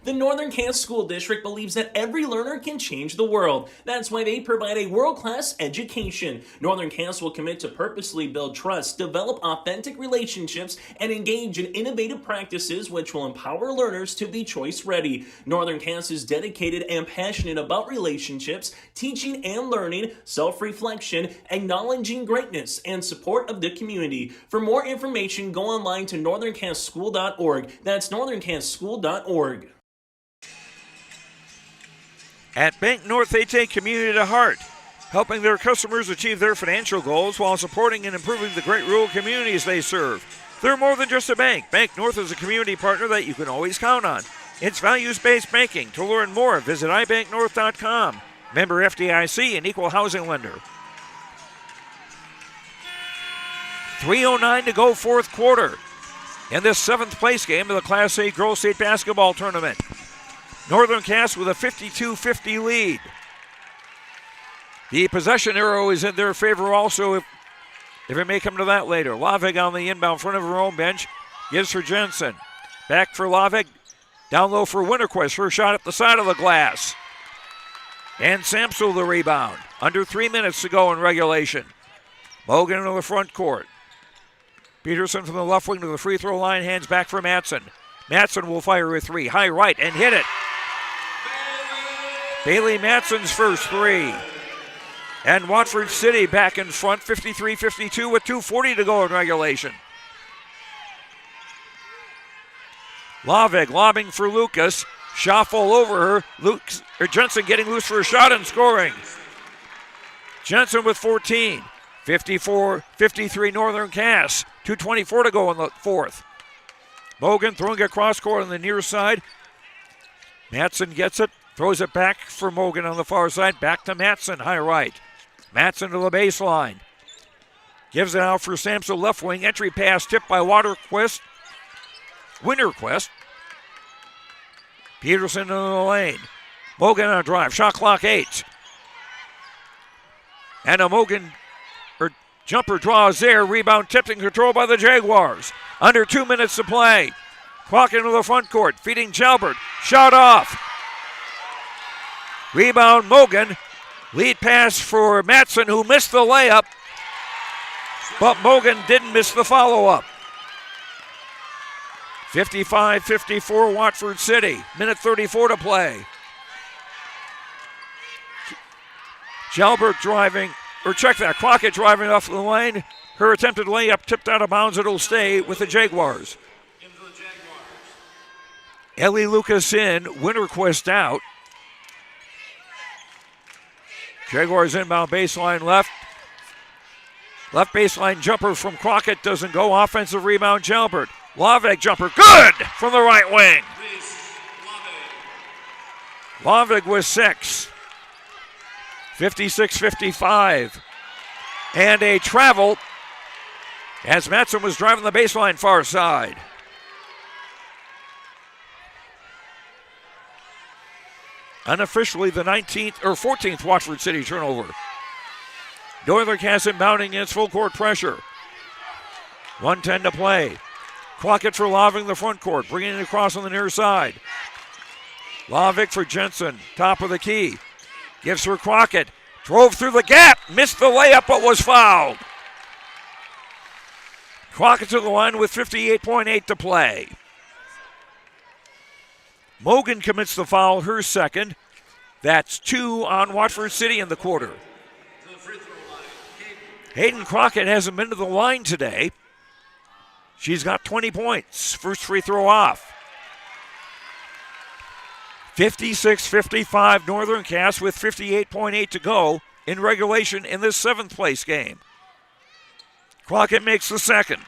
The Northern Cass School District believes that every learner can change the world. That's why they provide a world-class education. Northern Cass will commit to purposely build trust, develop authentic relationships, and engage in innovative practices which will empower learners to be choice-ready. Northern Cass is dedicated and passionate about relationships, teaching and learning, self-reflection, acknowledging greatness, and support of the community. For more information, go online to northerncasschool.org. That's northerncasschool.org. At Bank North, they take community to heart, helping their customers achieve their financial goals while supporting and improving the great rural communities they serve. They're more than just a bank. Bank North is a community partner that you can always count on. It's values-based banking. To learn more, visit ibanknorth.com. Member FDIC, an equal housing lender. 3:09 to go fourth quarter in this seventh place game of the Class A Girls State Basketball Tournament. Northern Cass with a 52-50 lead. The possession arrow is in their favor also, if it may come to that later. Lavig on the inbound front of her own bench. Gives for Jensen. Back for Lavig. Down low for Winterquist. Her shot at the side of the glass. And Samsel the rebound. Under 3 minutes to go in regulation. Mogan into the front court. Peterson from the left wing to the free throw line. Hands back for Matson. Matson will fire a three. High right and hit it. Bailey Matson's first three. And Watford City back in front, 53-52 with 2:40 to go in regulation. Lavig lobbing for Lucas. Shuffle over her. Jensen getting loose for a shot and scoring. Jensen with 14. 54-53 Northern Cass. 2:24 to go in the fourth. Mogan throwing across court on the near side. Matson gets it. Throws it back for Mogan on the far side. Back to Matson, high right. Matson to the baseline. Gives it out for Samson, left wing. Entry pass tipped by Winterquist. Peterson in the lane. Mogan on a drive. Shot clock 8. And a Mogan jumper draws there. Rebound tipped and controlled by the Jaguars. Under 2 minutes to play. Crockett into the front court. Feeding Jalbert. Shot off. Rebound Mogan. Lead pass for Matson, who missed the layup. But Mogan didn't miss the follow-up. 55-54 Watford City. Minute 34 to play. Jalbert driving, or check that, Crockett driving off the lane. Her attempted layup tipped out of bounds. It'll stay with the Jaguars. Ellie Lucas in, Winterquist out. Jaguars inbound baseline left. Left baseline jumper from Crockett doesn't go. Offensive rebound, Jalbert. Lavig jumper, good from the right wing. Lavig with 6. 56-55. And a travel as Matson was driving the baseline far side. Unofficially the 19th or 14th Watford City turnover. Northern Cass inbounding against full court pressure. 1:10 to play. Crockett for Lavig the front court, bringing it across on the near side. Lavig for Jensen, top of the key. Gives for Crockett. Drove through the gap, missed the layup, but was fouled. Crockett to the line with 58.8 to play. Mogan commits the foul, her second. That's 2 on Watford City in the quarter. Hayden Crockett hasn't been to the line today. She's got 20 points. First free throw off. 56-55 Northern Cass with 58.8 to go in regulation in this 7th place game. Crockett makes the second.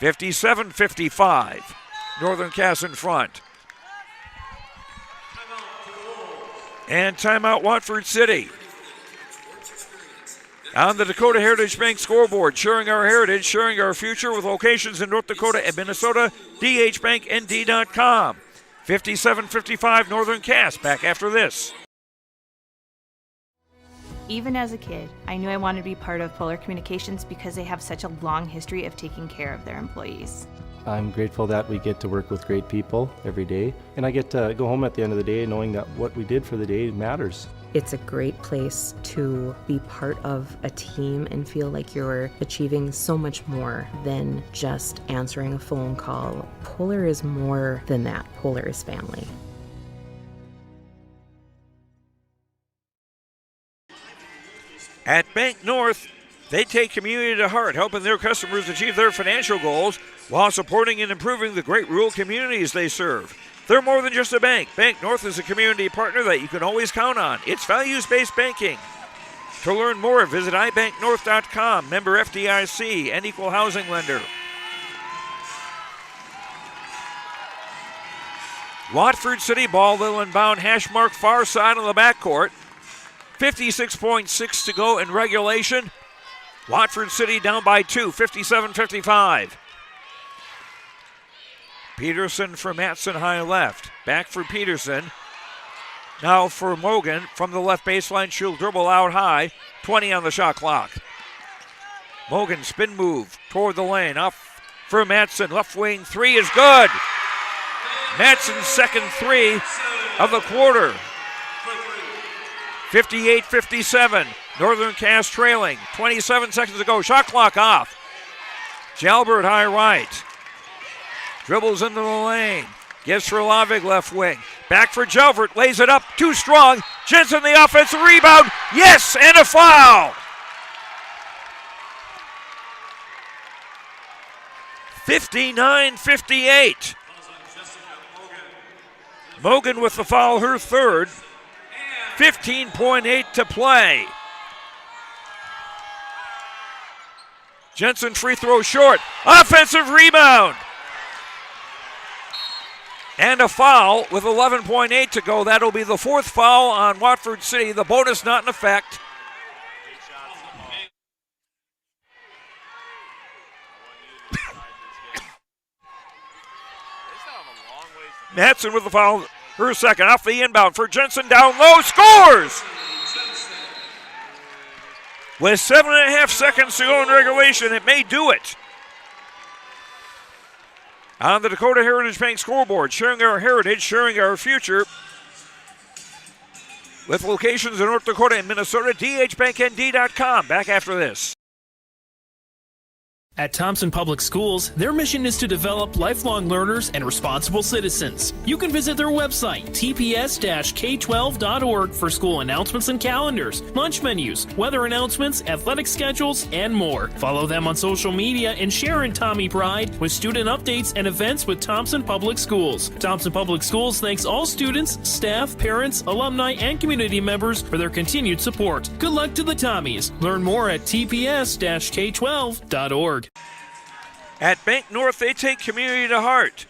57-55. Northern Cass in front. And timeout Watford City. On the Dakota Heritage Bank scoreboard, sharing our heritage, sharing our future with locations in North Dakota and Minnesota, dhbanknd.com. 57-55 Northern Cass. Back after this. Even as a kid, I knew I wanted to be part of Polar Communications because they have such a long history of taking care of their employees. I'm grateful that we get to work with great people every day, and I get to go home at the end of the day knowing that what we did for the day matters. It's a great place to be part of a team and feel like you're achieving so much more than just answering a phone call. Polar is more than that. Polar is family. At Bank North, they take community to heart, helping their customers achieve their financial goals while supporting and improving the great rural communities they serve. They're more than just a bank. Bank North is a community partner that you can always count on. It's values-based banking. To learn more, visit ibanknorth.com, member FDIC, and equal housing lender. Watford City ball, they'll inbound hash mark far side on the backcourt. 56.6 to go in regulation. Watford City down by 2, 57-55. Peterson for Matson high left. Back for Peterson. Now for Mogan from the left baseline. She'll dribble out high. 20 on the shot clock. Mogan spin move toward the lane. Off for Matson. Left wing 3 is good. Matson's second 3 of the quarter. 58-57. Northern Cass trailing. 27 seconds to go. Shot clock off. Jalbert high right. Dribbles into the lane. Gives for Lavig left wing. Back for Jalbert. Lays it up. Too strong. Jensen the offensive rebound. Yes, and a foul. 59-58. Mogan with the foul, her third. 15.8 to play. Jensen free throw short. Offensive rebound. And a foul with 11.8 to go. That'll be the 4th foul on Watford City. The bonus not in effect. Matson with the foul. Her second off the inbound for Jensen down low. Scores! With 7.5 seconds to go in regulation, it may do it. On the Dakota Heritage Bank scoreboard, sharing our heritage, sharing our future. With locations in North Dakota and Minnesota, dhbanknd.com. Back after this. At Thompson Public Schools, their mission is to develop lifelong learners and responsible citizens. You can visit their website, tps-k12.org, for school announcements and calendars, lunch menus, weather announcements, athletic schedules, and more. Follow them on social media and share in Tommy Pride with student updates and events with Thompson Public Schools. Thompson Public Schools thanks all students, staff, parents, alumni, and community members for their continued support. Good luck to the Tommies. Learn more at tps-k12.org. At Bank North, they take community to heart,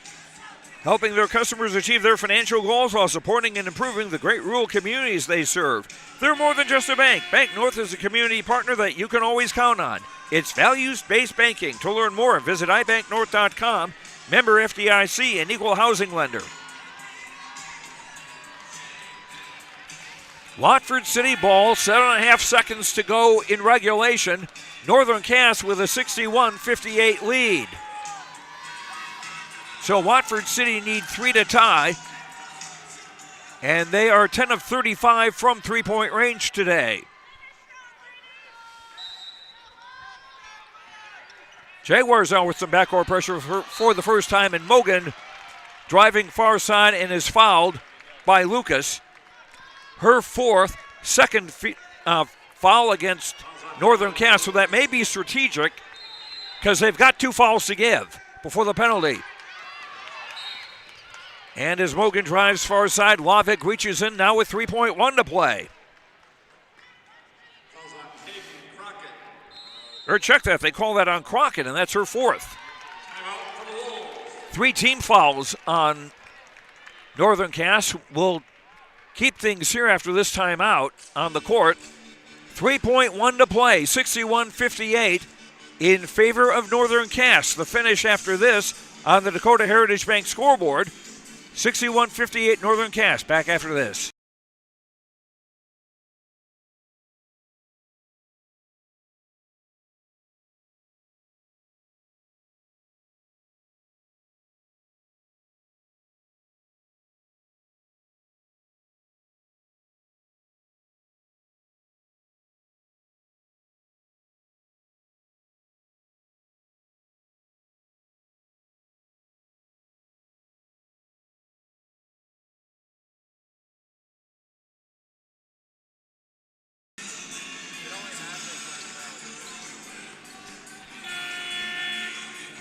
helping their customers achieve their financial goals while supporting and improving the great rural communities they serve. They're more than just a bank. Bank North is a community partner that you can always count on. It's values-based banking. To learn more, visit ibanknorth.com, member FDIC, and equal housing lender. Watford City ball, 7.5 seconds to go in regulation. Northern Cass with a 61-58 lead. So Watford City need 3 to tie. And they are 10 of 35 from three-point range today. Jaguars now with some backcourt pressure for the first time, and Mogan driving far side and is fouled by Lucas. Her second foul against Northern Cass, so that may be strategic because they've got 2 fouls to give before the penalty. And as Mogan drives far side, Lavick reaches in now with 3.1 to play. Or check that, they call that on Crockett, and that's her 4th. 3 team fouls on Northern Cass will keep things here after this timeout on the court. 3.1 to play, 61-58 in favor of Northern Cass. The finish after this on the Dakota Heritage Bank scoreboard, 61-58 Northern Cass. Back after this.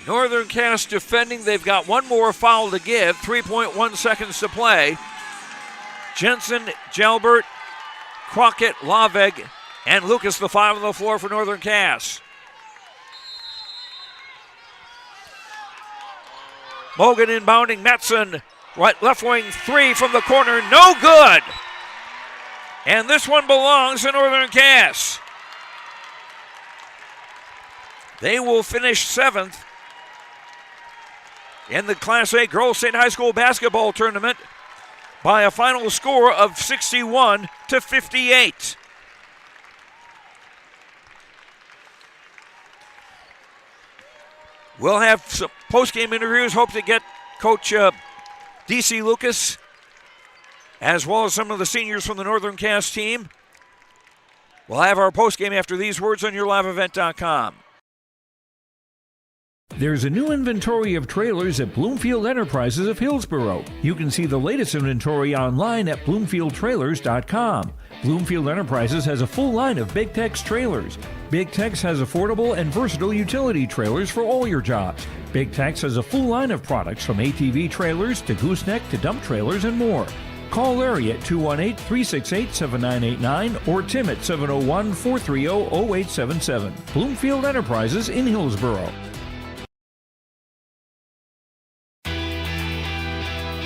Northern Cass defending. They've got one more foul to give. 3.1 seconds to play. Jensen, Jalbert, Crockett, Laveg, and Lucas, the 5 on the floor for Northern Cass. Mogan inbounding. Metzen, right left wing 3 from the corner. No good. And this one belongs to Northern Cass. They will finish 7th in the Class A Girls State High School basketball tournament by a final score of 61-58. We'll have some post-game interviews. Hope to get Coach DC Lucas as well as some of the seniors from the Northern Cass team. We'll have our post-game after these words on YourLiveEvent.com. There's a new inventory of trailers at Bloomfield Enterprises of Hillsborough. You can see the latest inventory online at BloomfieldTrailers.com. Bloomfield Enterprises has a full line of Big Tex trailers. Big Tex has affordable and versatile utility trailers for all your jobs. Big Tex has a full line of products from ATV trailers to gooseneck to dump trailers and more. Call Larry at 218-368-7989 or Tim at 701-430-0877. Bloomfield Enterprises in Hillsborough.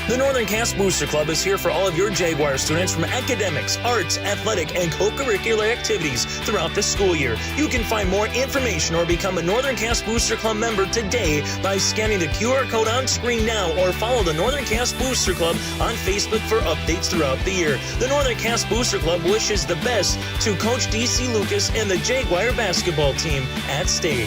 The Northern Cass Booster Club is here for all of your Jaguar students from academics, arts, athletic, and co-curricular activities throughout the school year. You can find more information or become a Northern Cass Booster Club member today by scanning the QR code on screen now or follow the Northern Cass Booster Club on Facebook for updates throughout the year. The Northern Cass Booster Club wishes the best to Coach DC Lucas and the Jaguar basketball team at state.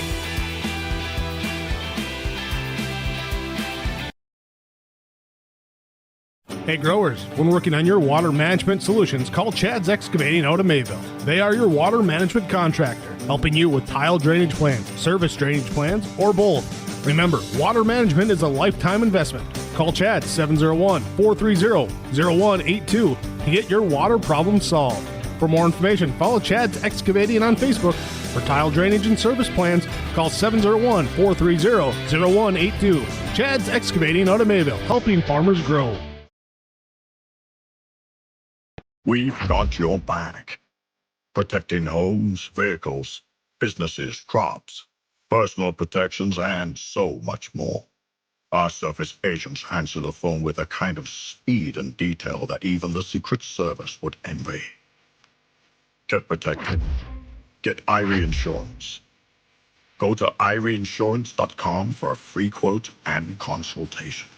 Hey growers, when working on your water management solutions, call Chad's Excavating out of Mayville. They are your water management contractor, helping you with tile drainage plans, service drainage plans, or both. Remember, water management is a lifetime investment. Call Chad 701-430-0182 to get your water problem solved. For more information, follow Chad's Excavating on Facebook. For tile drainage and service plans, call 701-430-0182. Chad's Excavating out of Mayville, helping farmers grow. We've got your back. Protecting homes, vehicles, businesses, crops, personal protections, and so much more. Our surface agents answer the phone with a kind of speed and detail that even the Secret Service would envy. Get protected. Get Irie Insurance. Go to IrieInsurance.com for a free quote and consultation.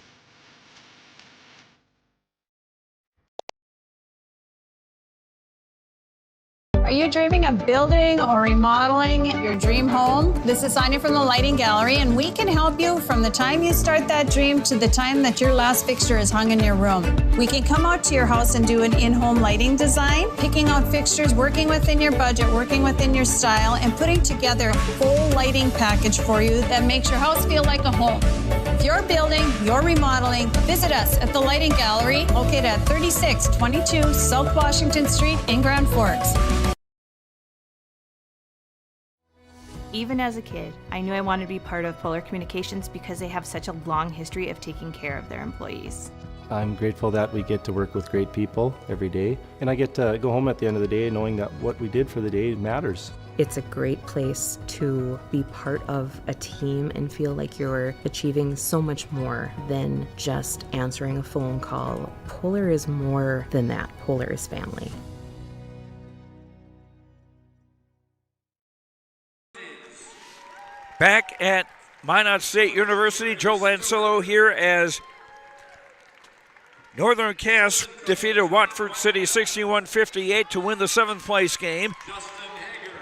Are you dreaming of building or remodeling your dream home? This is Sonia from the Lighting Gallery, and we can help you from the time you start that dream to the time that your last fixture is hung in your room. We can come out to your house and do an in-home lighting design, picking out fixtures, working within your budget, working within your style, and putting together a full lighting package for you that makes your house feel like a home. If you're building, you're remodeling, visit us at the Lighting Gallery, located at 3622 South Washington Street in Grand Forks. Even as a kid, I knew I wanted to be part of Polar Communications because they have such a long history of taking care of their employees. I'm grateful that we get to work with great people every day, and I get to go home at the end of the day knowing that what we did for the day matters. It's a great place to be part of a team and feel like you're achieving so much more than just answering a phone call. Polar is more than that. Polar is family. Back at Minot State University, Joe Lancello here as Northern Cass defeated Watford City 61-58 to win the 7th place game.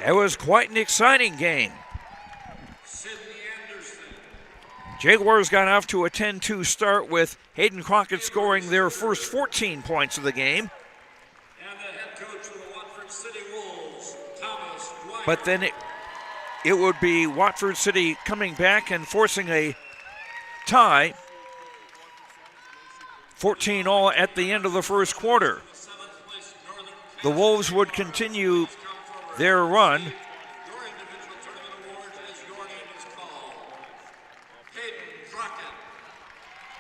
It was quite an exciting game. Jaguars got off to a 10-2 start with Hayden Crockett scoring their first 14 points of the game. But then it would be Watford City coming back and forcing a tie, 14-all at the end of the first quarter. The Wolves would continue their run.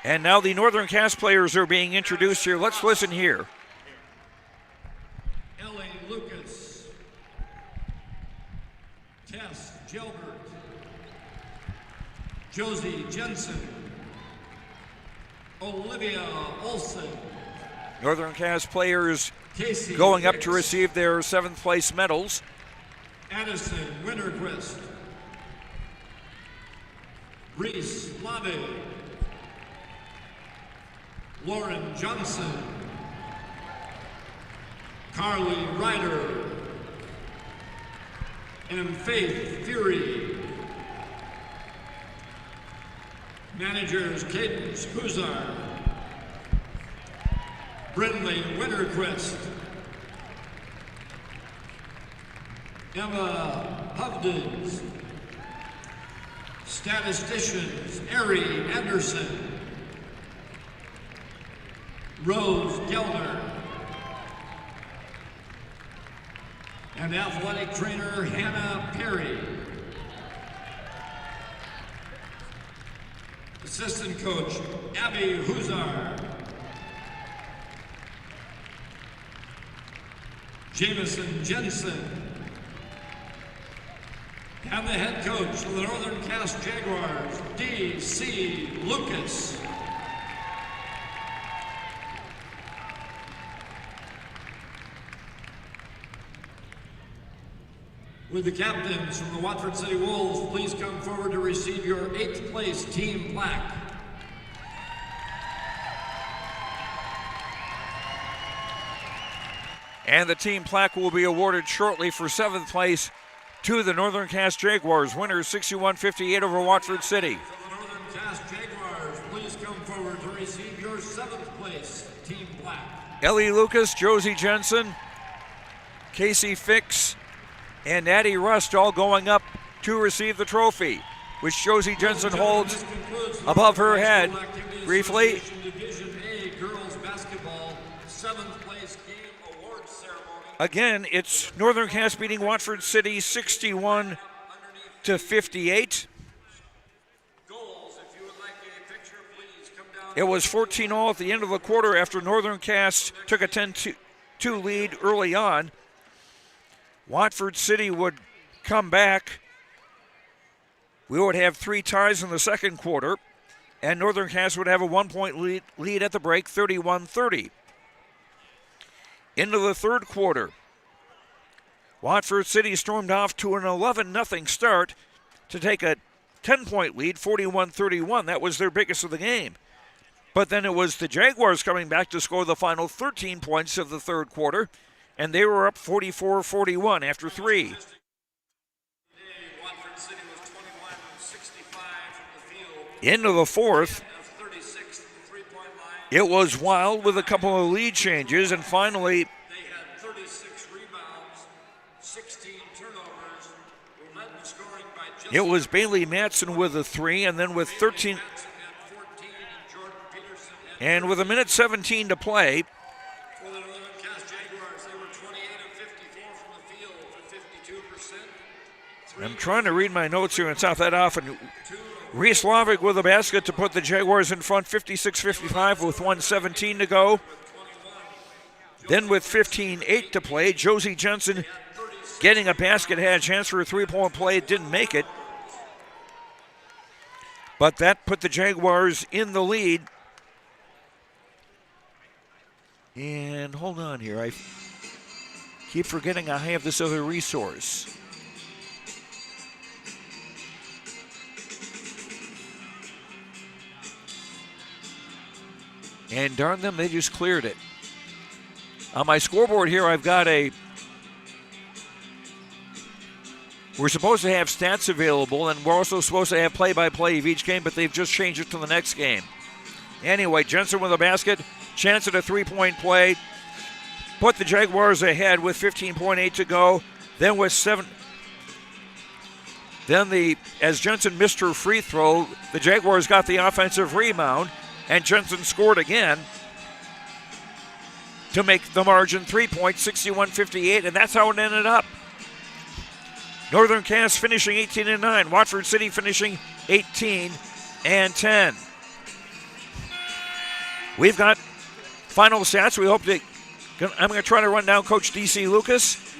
And now the Northern Cass players are being introduced here. Let's listen here. Ellie Lucas, Tess Gilbert, Josie Jensen, Olivia Olson. Northern Cass players Casey going up Hicks, to receive their 7th place medals. Addison Winterquist, Reese Lade, Lauren Johnson, Carly Ryder, and Faith Fury. Managers Cadence Huzar, Brindley Winterquist, Emma Hovdens, statisticians Ari Anderson, Rose Gelner, and athletic trainer Hannah Perry. Assistant coach Abby Huzar, Jamison Jensen, and the head coach of the Northern Cass Jaguars, D.C. Lucas. With the captains from the Watford City Wolves, please come forward to receive your 8th place team plaque. And the team plaque will be awarded shortly for 7th place to the Northern Cass Jaguars, winners 61-58 over Watford City. The Northern Cass Jaguars, please come forward. forward to receive your 7th place Team Black. Ellie Lucas, Josie Jensen, Casey Fix, and Addie Rust all going up to receive the trophy, which Josie Jensen holds above her head. Briefly, Division A girls basketball 7th place game awards ceremony. Again, it's Northern Cass beating Watford City 61 to 58. It was 14-all at the end of the quarter after Northern Cass took a 10-2 lead early on. Watford City would come back. We would have 3 ties in the second quarter, and Northern Cass would have a 1-point lead at the break, 31-30. Into the third quarter, Watford City stormed off to an 11-0 start to take a 10-point lead, 41-31. That was their biggest of the game. But then it was the Jaguars coming back to score the final 13 points of the third quarter, and they were up 44-41 after 3. Into the fourth, it was wild with a couple of lead changes, and finally, it was Bailey Matson with a 3, and then with 13, and with a minute 17 to play, I'm trying to read my notes here, and it's not that often. Reese Lovick with a basket to put the Jaguars in front, 56-55 with 1:17 to go. Then with 15:8 to play, Josie Jensen getting a basket, had a chance for a 3-point play, didn't make it. But that put the Jaguars in the lead. And hold on here, I keep forgetting I have this other resource. And darn them, they just cleared it. On my scoreboard here, I've got we're supposed to have stats available, and we're also supposed to have play-by-play of each game, but they've just changed it to the next game. Anyway, Jensen with a basket, chance at a 3-point play, put the Jaguars ahead with 15.8 to go. Then with 7, as Jensen missed her free throw, the Jaguars got the offensive rebound, and Jensen scored again to make the margin 3 points, 61-58, and that's how it ended up. Northern Cass finishing 18-9, Watford City finishing 18-10. We've got final stats. I'm going to try to run down Coach D.C. Lucas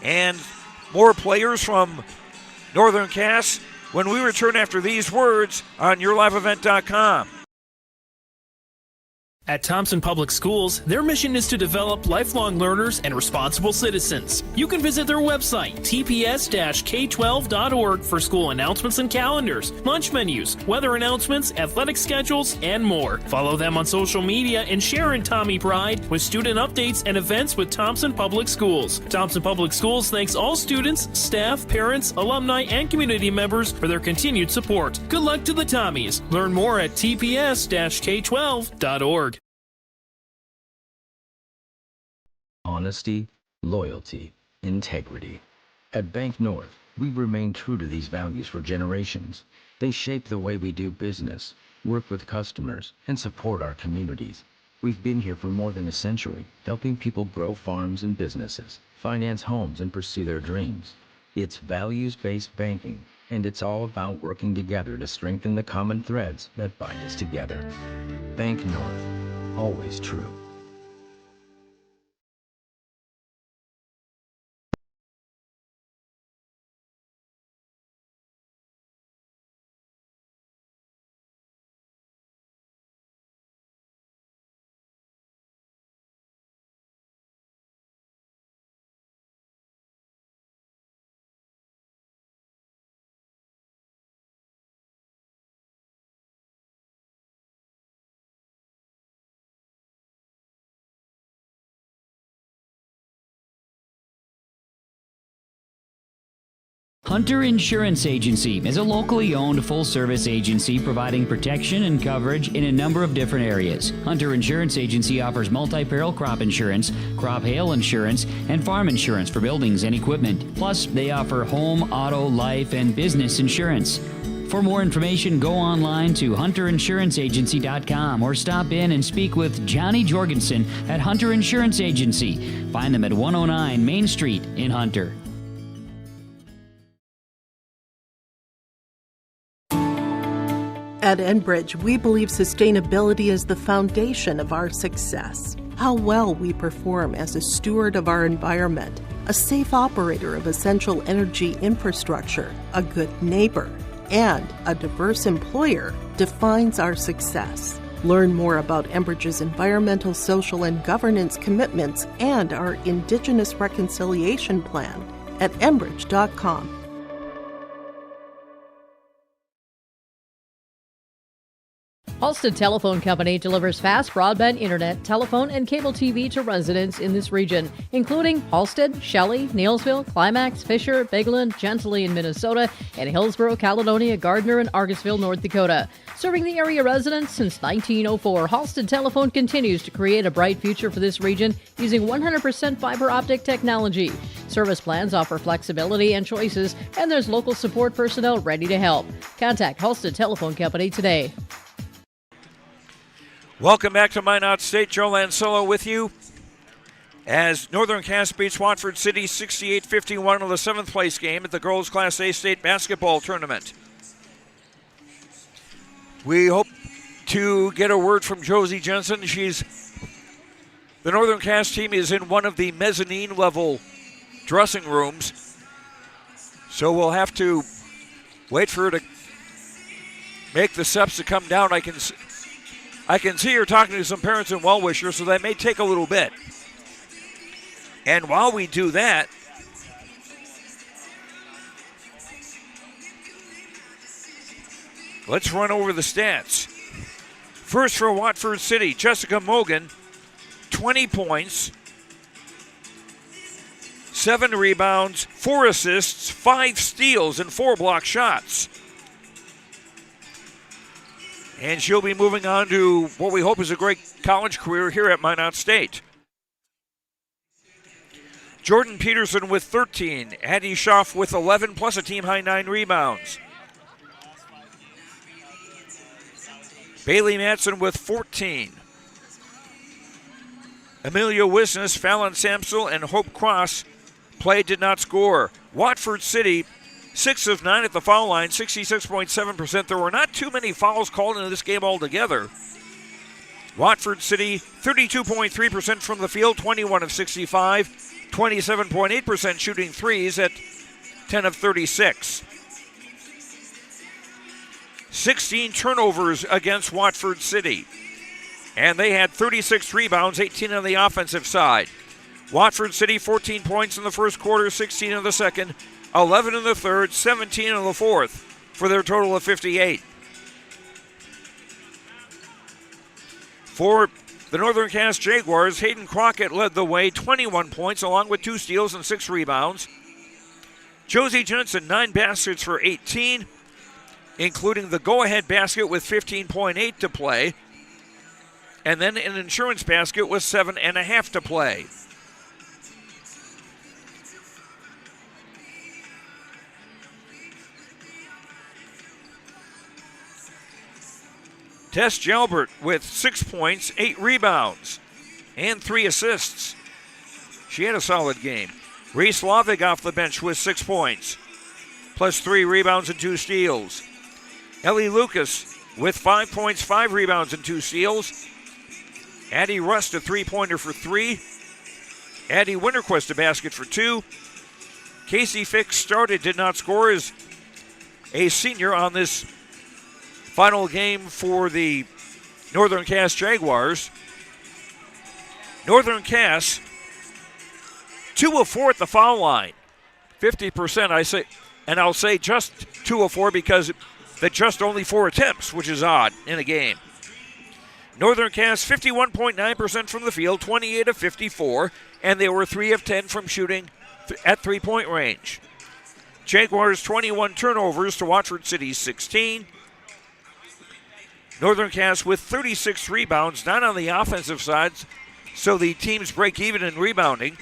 and more players from Northern Cass when we return after these words on YourLiveEvent.com. At Thompson Public Schools, their mission is to develop lifelong learners and responsible citizens. You can visit their website, tps-k12.org, for school announcements and calendars, lunch menus, weather announcements, athletic schedules, and more. Follow them on social media and share in Tommy Pride with student updates and events with Thompson Public Schools. Thompson Public Schools thanks all students, staff, parents, alumni, and community members for their continued support. Good luck to the Tommies. Learn more at tps-k12.org. Honesty, loyalty, integrity. At Bank North, we remain true to these values for generations. They shape the way we do business, work with customers, and support our communities. We've been here for more than a century, helping people grow farms and businesses, finance homes, and pursue their dreams. It's values-based banking, and it's all about working together to strengthen the common threads that bind us together. Bank North, always true. Hunter Insurance Agency is a locally owned full-service agency providing protection and coverage in a number of different areas. Hunter Insurance Agency offers multi-peril crop insurance, crop hail insurance, and farm insurance for buildings and equipment. Plus, they offer home, auto, life, and business insurance. For more information, go online to hunterinsuranceagency.com or stop in and speak with Johnny Jorgensen at Hunter Insurance Agency. Find them at 109 Main Street in Hunter. At Enbridge, we believe sustainability is the foundation of our success. How well we perform as a steward of our environment, a safe operator of essential energy infrastructure, a good neighbor, and a diverse employer defines our success. Learn more about Enbridge's environmental, social, and governance commitments and our Indigenous Reconciliation Plan at enbridge.com. Halstead Telephone Company delivers fast broadband internet, telephone, and cable TV to residents in this region, including Halstead, Shelley, Neilsville, Climax, Fisher, Bigland, Gentilly in Minnesota, and Hillsborough, Caledonia, Gardner, and Argosville, North Dakota. Serving the area residents since 1904, Halstead Telephone continues to create a bright future for this region using 100% fiber optic technology. Service plans offer flexibility and choices, and there's local support personnel ready to help. Contact Halstead Telephone Company today. Welcome back to Minot State. Joe Lancello with you as Northern Cass beats Watford City 68-51 in the 7th place game at the Girls Class A State Basketball Tournament. We hope to get a word from Josie Jensen. The Northern Cass team is in one of the mezzanine level dressing rooms, so we'll have to wait for her to make the steps to come down. I can see her talking to some parents and well-wishers, so that may take a little bit. And while we do that, let's run over the stats. First for Watford City, Jessica Mogan, 20 points, 7 rebounds, 4 assists, 5 steals, and 4 block shots. And she'll be moving on to what we hope is a great college career here at Minot State. Jordan Peterson with 13. Addie Schaff with 11 plus a team-high 9 rebounds. Bailey Matson with 14. Amelia Wisness, Fallon Samsel, and Hope Cross did not score. Watford City, 6 of 9 at the foul line, 66.7%. There were not too many fouls called into this game altogether. Watford City, 32.3% from the field, 21 of 65, 27.8% shooting threes at 10 of 36. 16 turnovers against Watford City. And they had 36 rebounds, 18 on the offensive side. Watford City, 14 points in the first quarter, 16 in the second, 11 in the third, 17 in the fourth, for their total of 58. For the Northern Cass Jaguars, Hayden Crockett led the way, 21 points, along with 2 steals and 6 rebounds. Josie Jensen, 9 baskets for 18, including the go-ahead basket with 15.8 to play, and then an insurance basket with 7.5 to play. Tess Jalbert with 6 points, 8 rebounds, and 3 assists. She had a solid game. Reese Lovig off the bench with 6 points, plus 3 rebounds and 2 steals. Ellie Lucas with 5 points, 5 rebounds, and 2 steals. Addie Rust a 3-pointer for 3. Addie Winterquist a basket for 2. Casey Fix did not score as a senior on this final game for the Northern Cass Jaguars. Northern Cass, 2 of 4 at the foul line. 50%, I say, and I'll say just 2 of 4 because that just only 4 attempts, which is odd in a game. Northern Cass, 51.9% from the field, 28 of 54, and they were 3 of 10 from shooting at 3-point range. Jaguars 21 turnovers to Watford City's 16. Northern Cass with 36 rebounds, not on the offensive side, so the teams break even in rebounding.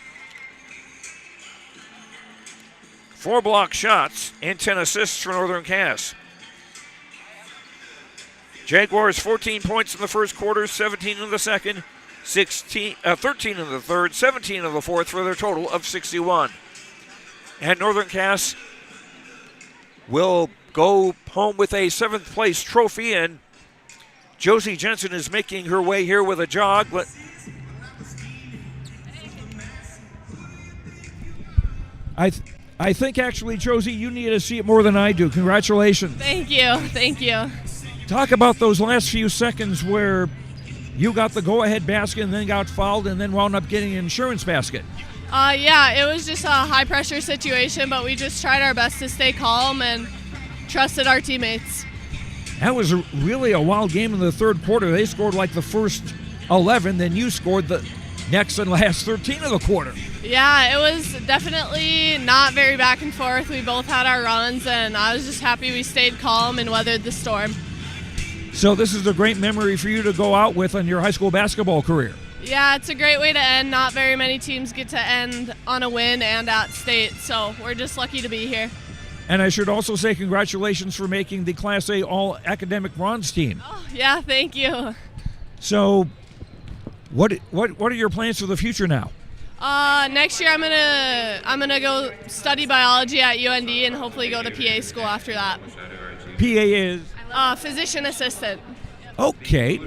4 block shots and 10 assists for Northern Cass. Jaguars 14 points in the first quarter, 17 in the second, 13 in the third, 17 in the fourth for their total of 61. And Northern Cass will go home with a 7th place trophy, and Josie Jensen is making her way here with a jog. But I think actually, Josie, you need to see it more than I do. Congratulations. Thank you. Thank you. Talk about those last few seconds where you got the go-ahead basket and then got fouled and then wound up getting an insurance basket. Yeah, it was just a high-pressure situation, but we just tried our best to stay calm and trusted our teammates. That was really a wild game in the third quarter. They scored like the first 11, then you scored the next and last 13 of the quarter. Yeah, it was definitely not very back and forth. We both had our runs, and I was just happy we stayed calm and weathered the storm. So this is a great memory for you to go out with on your high school basketball career. Yeah, it's a great way to end. Not very many teams get to end on a win and at state, so we're just lucky to be here. And I should also say congratulations for making the Class A All-Academic Bronze team. Oh, yeah, thank you. So what are your plans for the future now? Next year I'm gonna go study biology at UND and hopefully go to PA school after that. PA is? Physician assistant. Okay.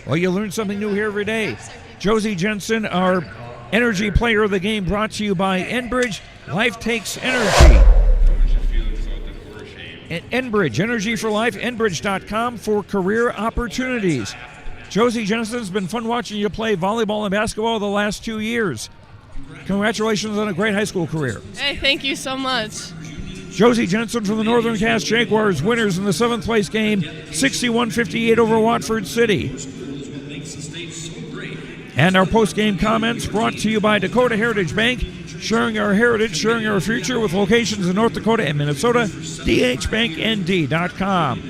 Well, you learn something new here every day. Josie Jensen, our energy player of the game, brought to you by Enbridge. Life takes energy. And Enbridge, energy for life, enbridge.com for career opportunities. Josie Jensen, it's been fun watching you play volleyball and basketball the last 2 years. Congratulations on a great high school career. Hey, thank you so much. Josie Jensen from the Northern Cass Jaguars, winners in the 7th place game, 61-58 over Watford City. And our post-game comments brought to you by Dakota Heritage Bank, sharing our heritage, sharing our future with locations in North Dakota and Minnesota, dhbanknd.com.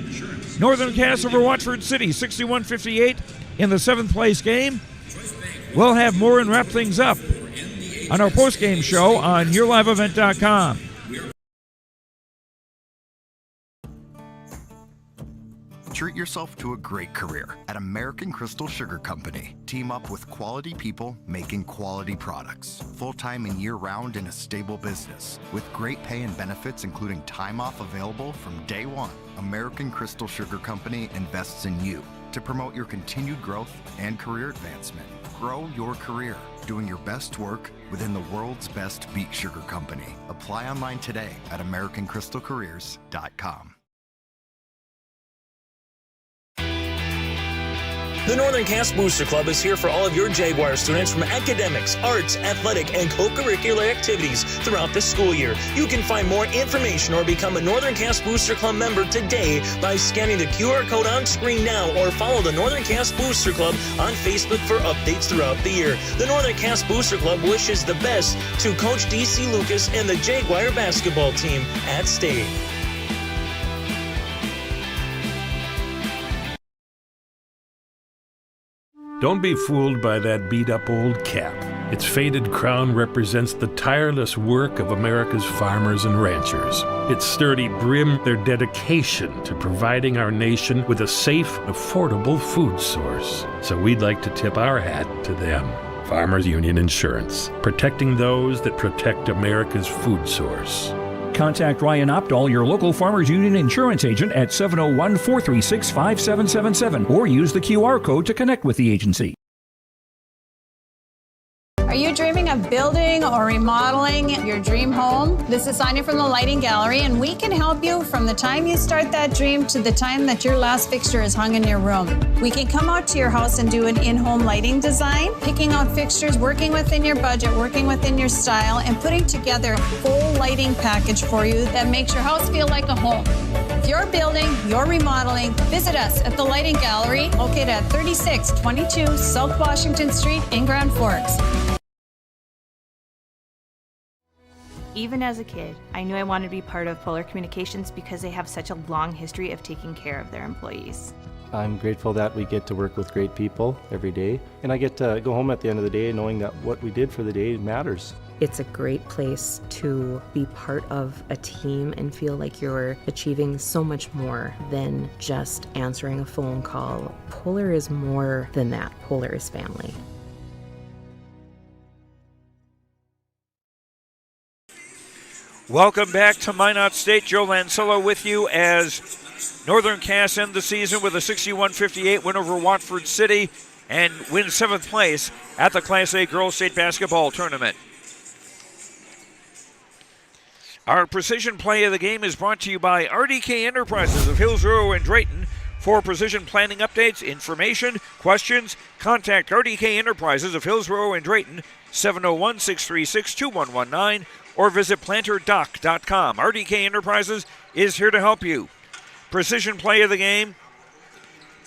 Northern Cass over Watford City, 61-58 in the 7th place game. We'll have more and wrap things up on our post-game show on yourliveevent.com. Treat yourself to a great career at American Crystal Sugar Company. Team up with quality people making quality products. Full-time and year-round in a stable business. With great pay and benefits including time off available from day one. American Crystal Sugar Company invests in you to promote your continued growth and career advancement. Grow your career doing your best work within the world's best beet sugar company. Apply online today at AmericanCrystalCareers.com. The Northern Cass Booster Club is here for all of your Jaguar students from academics, arts, athletic, and co-curricular activities throughout the school year. You can find more information or become a Northern Cass Booster Club member today by scanning the QR code on screen now or follow the Northern Cass Booster Club on Facebook for updates throughout the year. The Northern Cass Booster Club wishes the best to Coach D.C. Lucas and the Jaguar basketball team at state. Don't be fooled by that beat-up old cap. Its faded crown represents the tireless work of America's farmers and ranchers. Its sturdy brim, their dedication to providing our nation with a safe, affordable food source. So we'd like to tip our hat to them. Farmers Union Insurance, protecting those that protect America's food source. Contact Ryan Opdahl, your local Farmers Union insurance agent at 701-436-5777 or use the QR code to connect with the agency. Are you dreaming of building or remodeling your dream home? This is Sonia from the Lighting Gallery, and we can help you from the time you start that dream to the time that your last fixture is hung in your room. We can come out to your house and do an in-home lighting design, picking out fixtures, working within your budget, working within your style, and putting together a full lighting package for you that makes your house feel like a home. If you're building, you're remodeling, visit us at the Lighting Gallery, located at 3622 South Washington Street in Grand Forks. Even as a kid, I knew I wanted to be part of Polar Communications because they have such a long history of taking care of their employees. I'm grateful that we get to work with great people every day, and I get to go home at the end of the day knowing that what we did for the day matters. It's a great place to be part of a team and feel like you're achieving so much more than just answering a phone call. Polar is more than that. Polar is family. Welcome back to Minot State. Joe Lancello with you as Northern Cass end the season with a 61-58 win over Watford City and win 7th place at the Class A Girls State Basketball Tournament. Our precision play of the game is brought to you by RDK Enterprises of Hillsborough and Drayton. For precision planning updates, information, questions, contact RDK Enterprises of Hillsborough and Drayton, 701-636-2119, or visit planterdoc.com. RDK Enterprises is here to help you. Precision play of the game,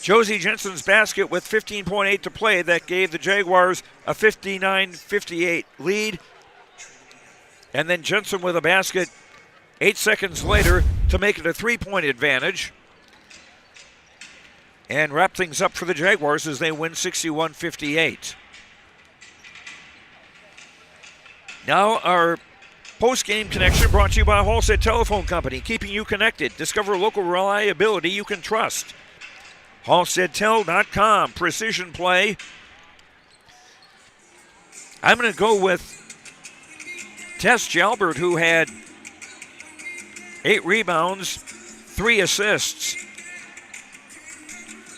Josie Jensen's basket with 15.8 to play. That gave the Jaguars a 59-58 lead. And then Jensen with a basket 8 seconds later to make it a 3-point advantage. And wrap things up for the Jaguars as they win 61-58. Now our post-game connection brought to you by Halstead Telephone Company, keeping you connected. Discover local reliability you can trust. HalsteadTel.com, precision play. I'm going to go with Tess Jalbert, who had 8 rebounds, 3 assists.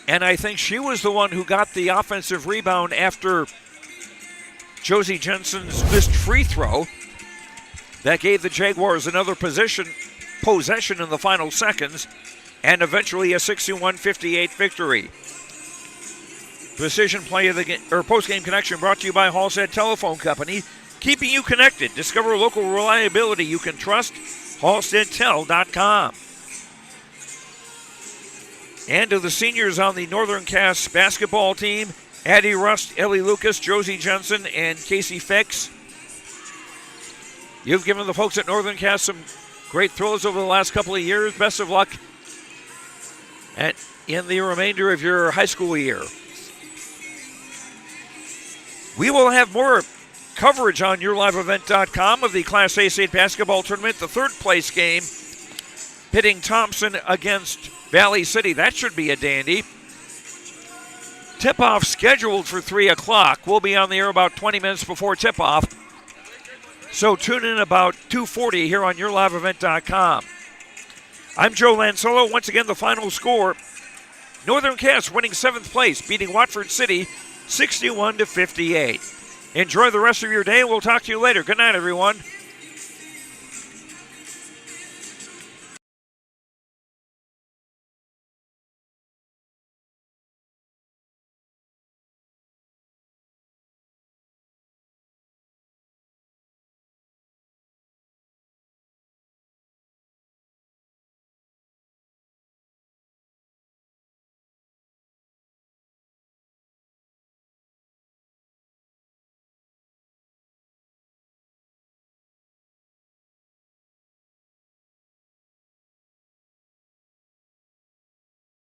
And I think she was the one who got the offensive rebound after Josie Jensen's missed free throw. That gave the Jaguars another possession in the final seconds, and eventually a 61-58 victory. Precision play of the game, or post-game connection brought to you by Halstead Telephone Company, keeping you connected. Discover local reliability you can trust. HalsteadTel.com. And to the seniors on the Northern Cass basketball team, Addie Rust, Ellie Lucas, Josie Jensen, and Casey Fix. You've given the folks at Northern Cass some great throws over the last couple of years. Best of luck in the remainder of your high school year. We will have more coverage on YourLiveEvent.com of the Class A State Basketball Tournament, the third place game, pitting Thompson against Valley City. That should be a dandy. Tip-off scheduled for 3 o'clock. We'll be on the air about 20 minutes before tip-off. So tune in about 2:40 here on YourLiveEvent.com. I'm Joe Lancello. Once again, the final score. Northern Cass winning 7th place, beating Watford City 61-58. Enjoy the rest of your day, and we'll talk to you later. Good night, everyone.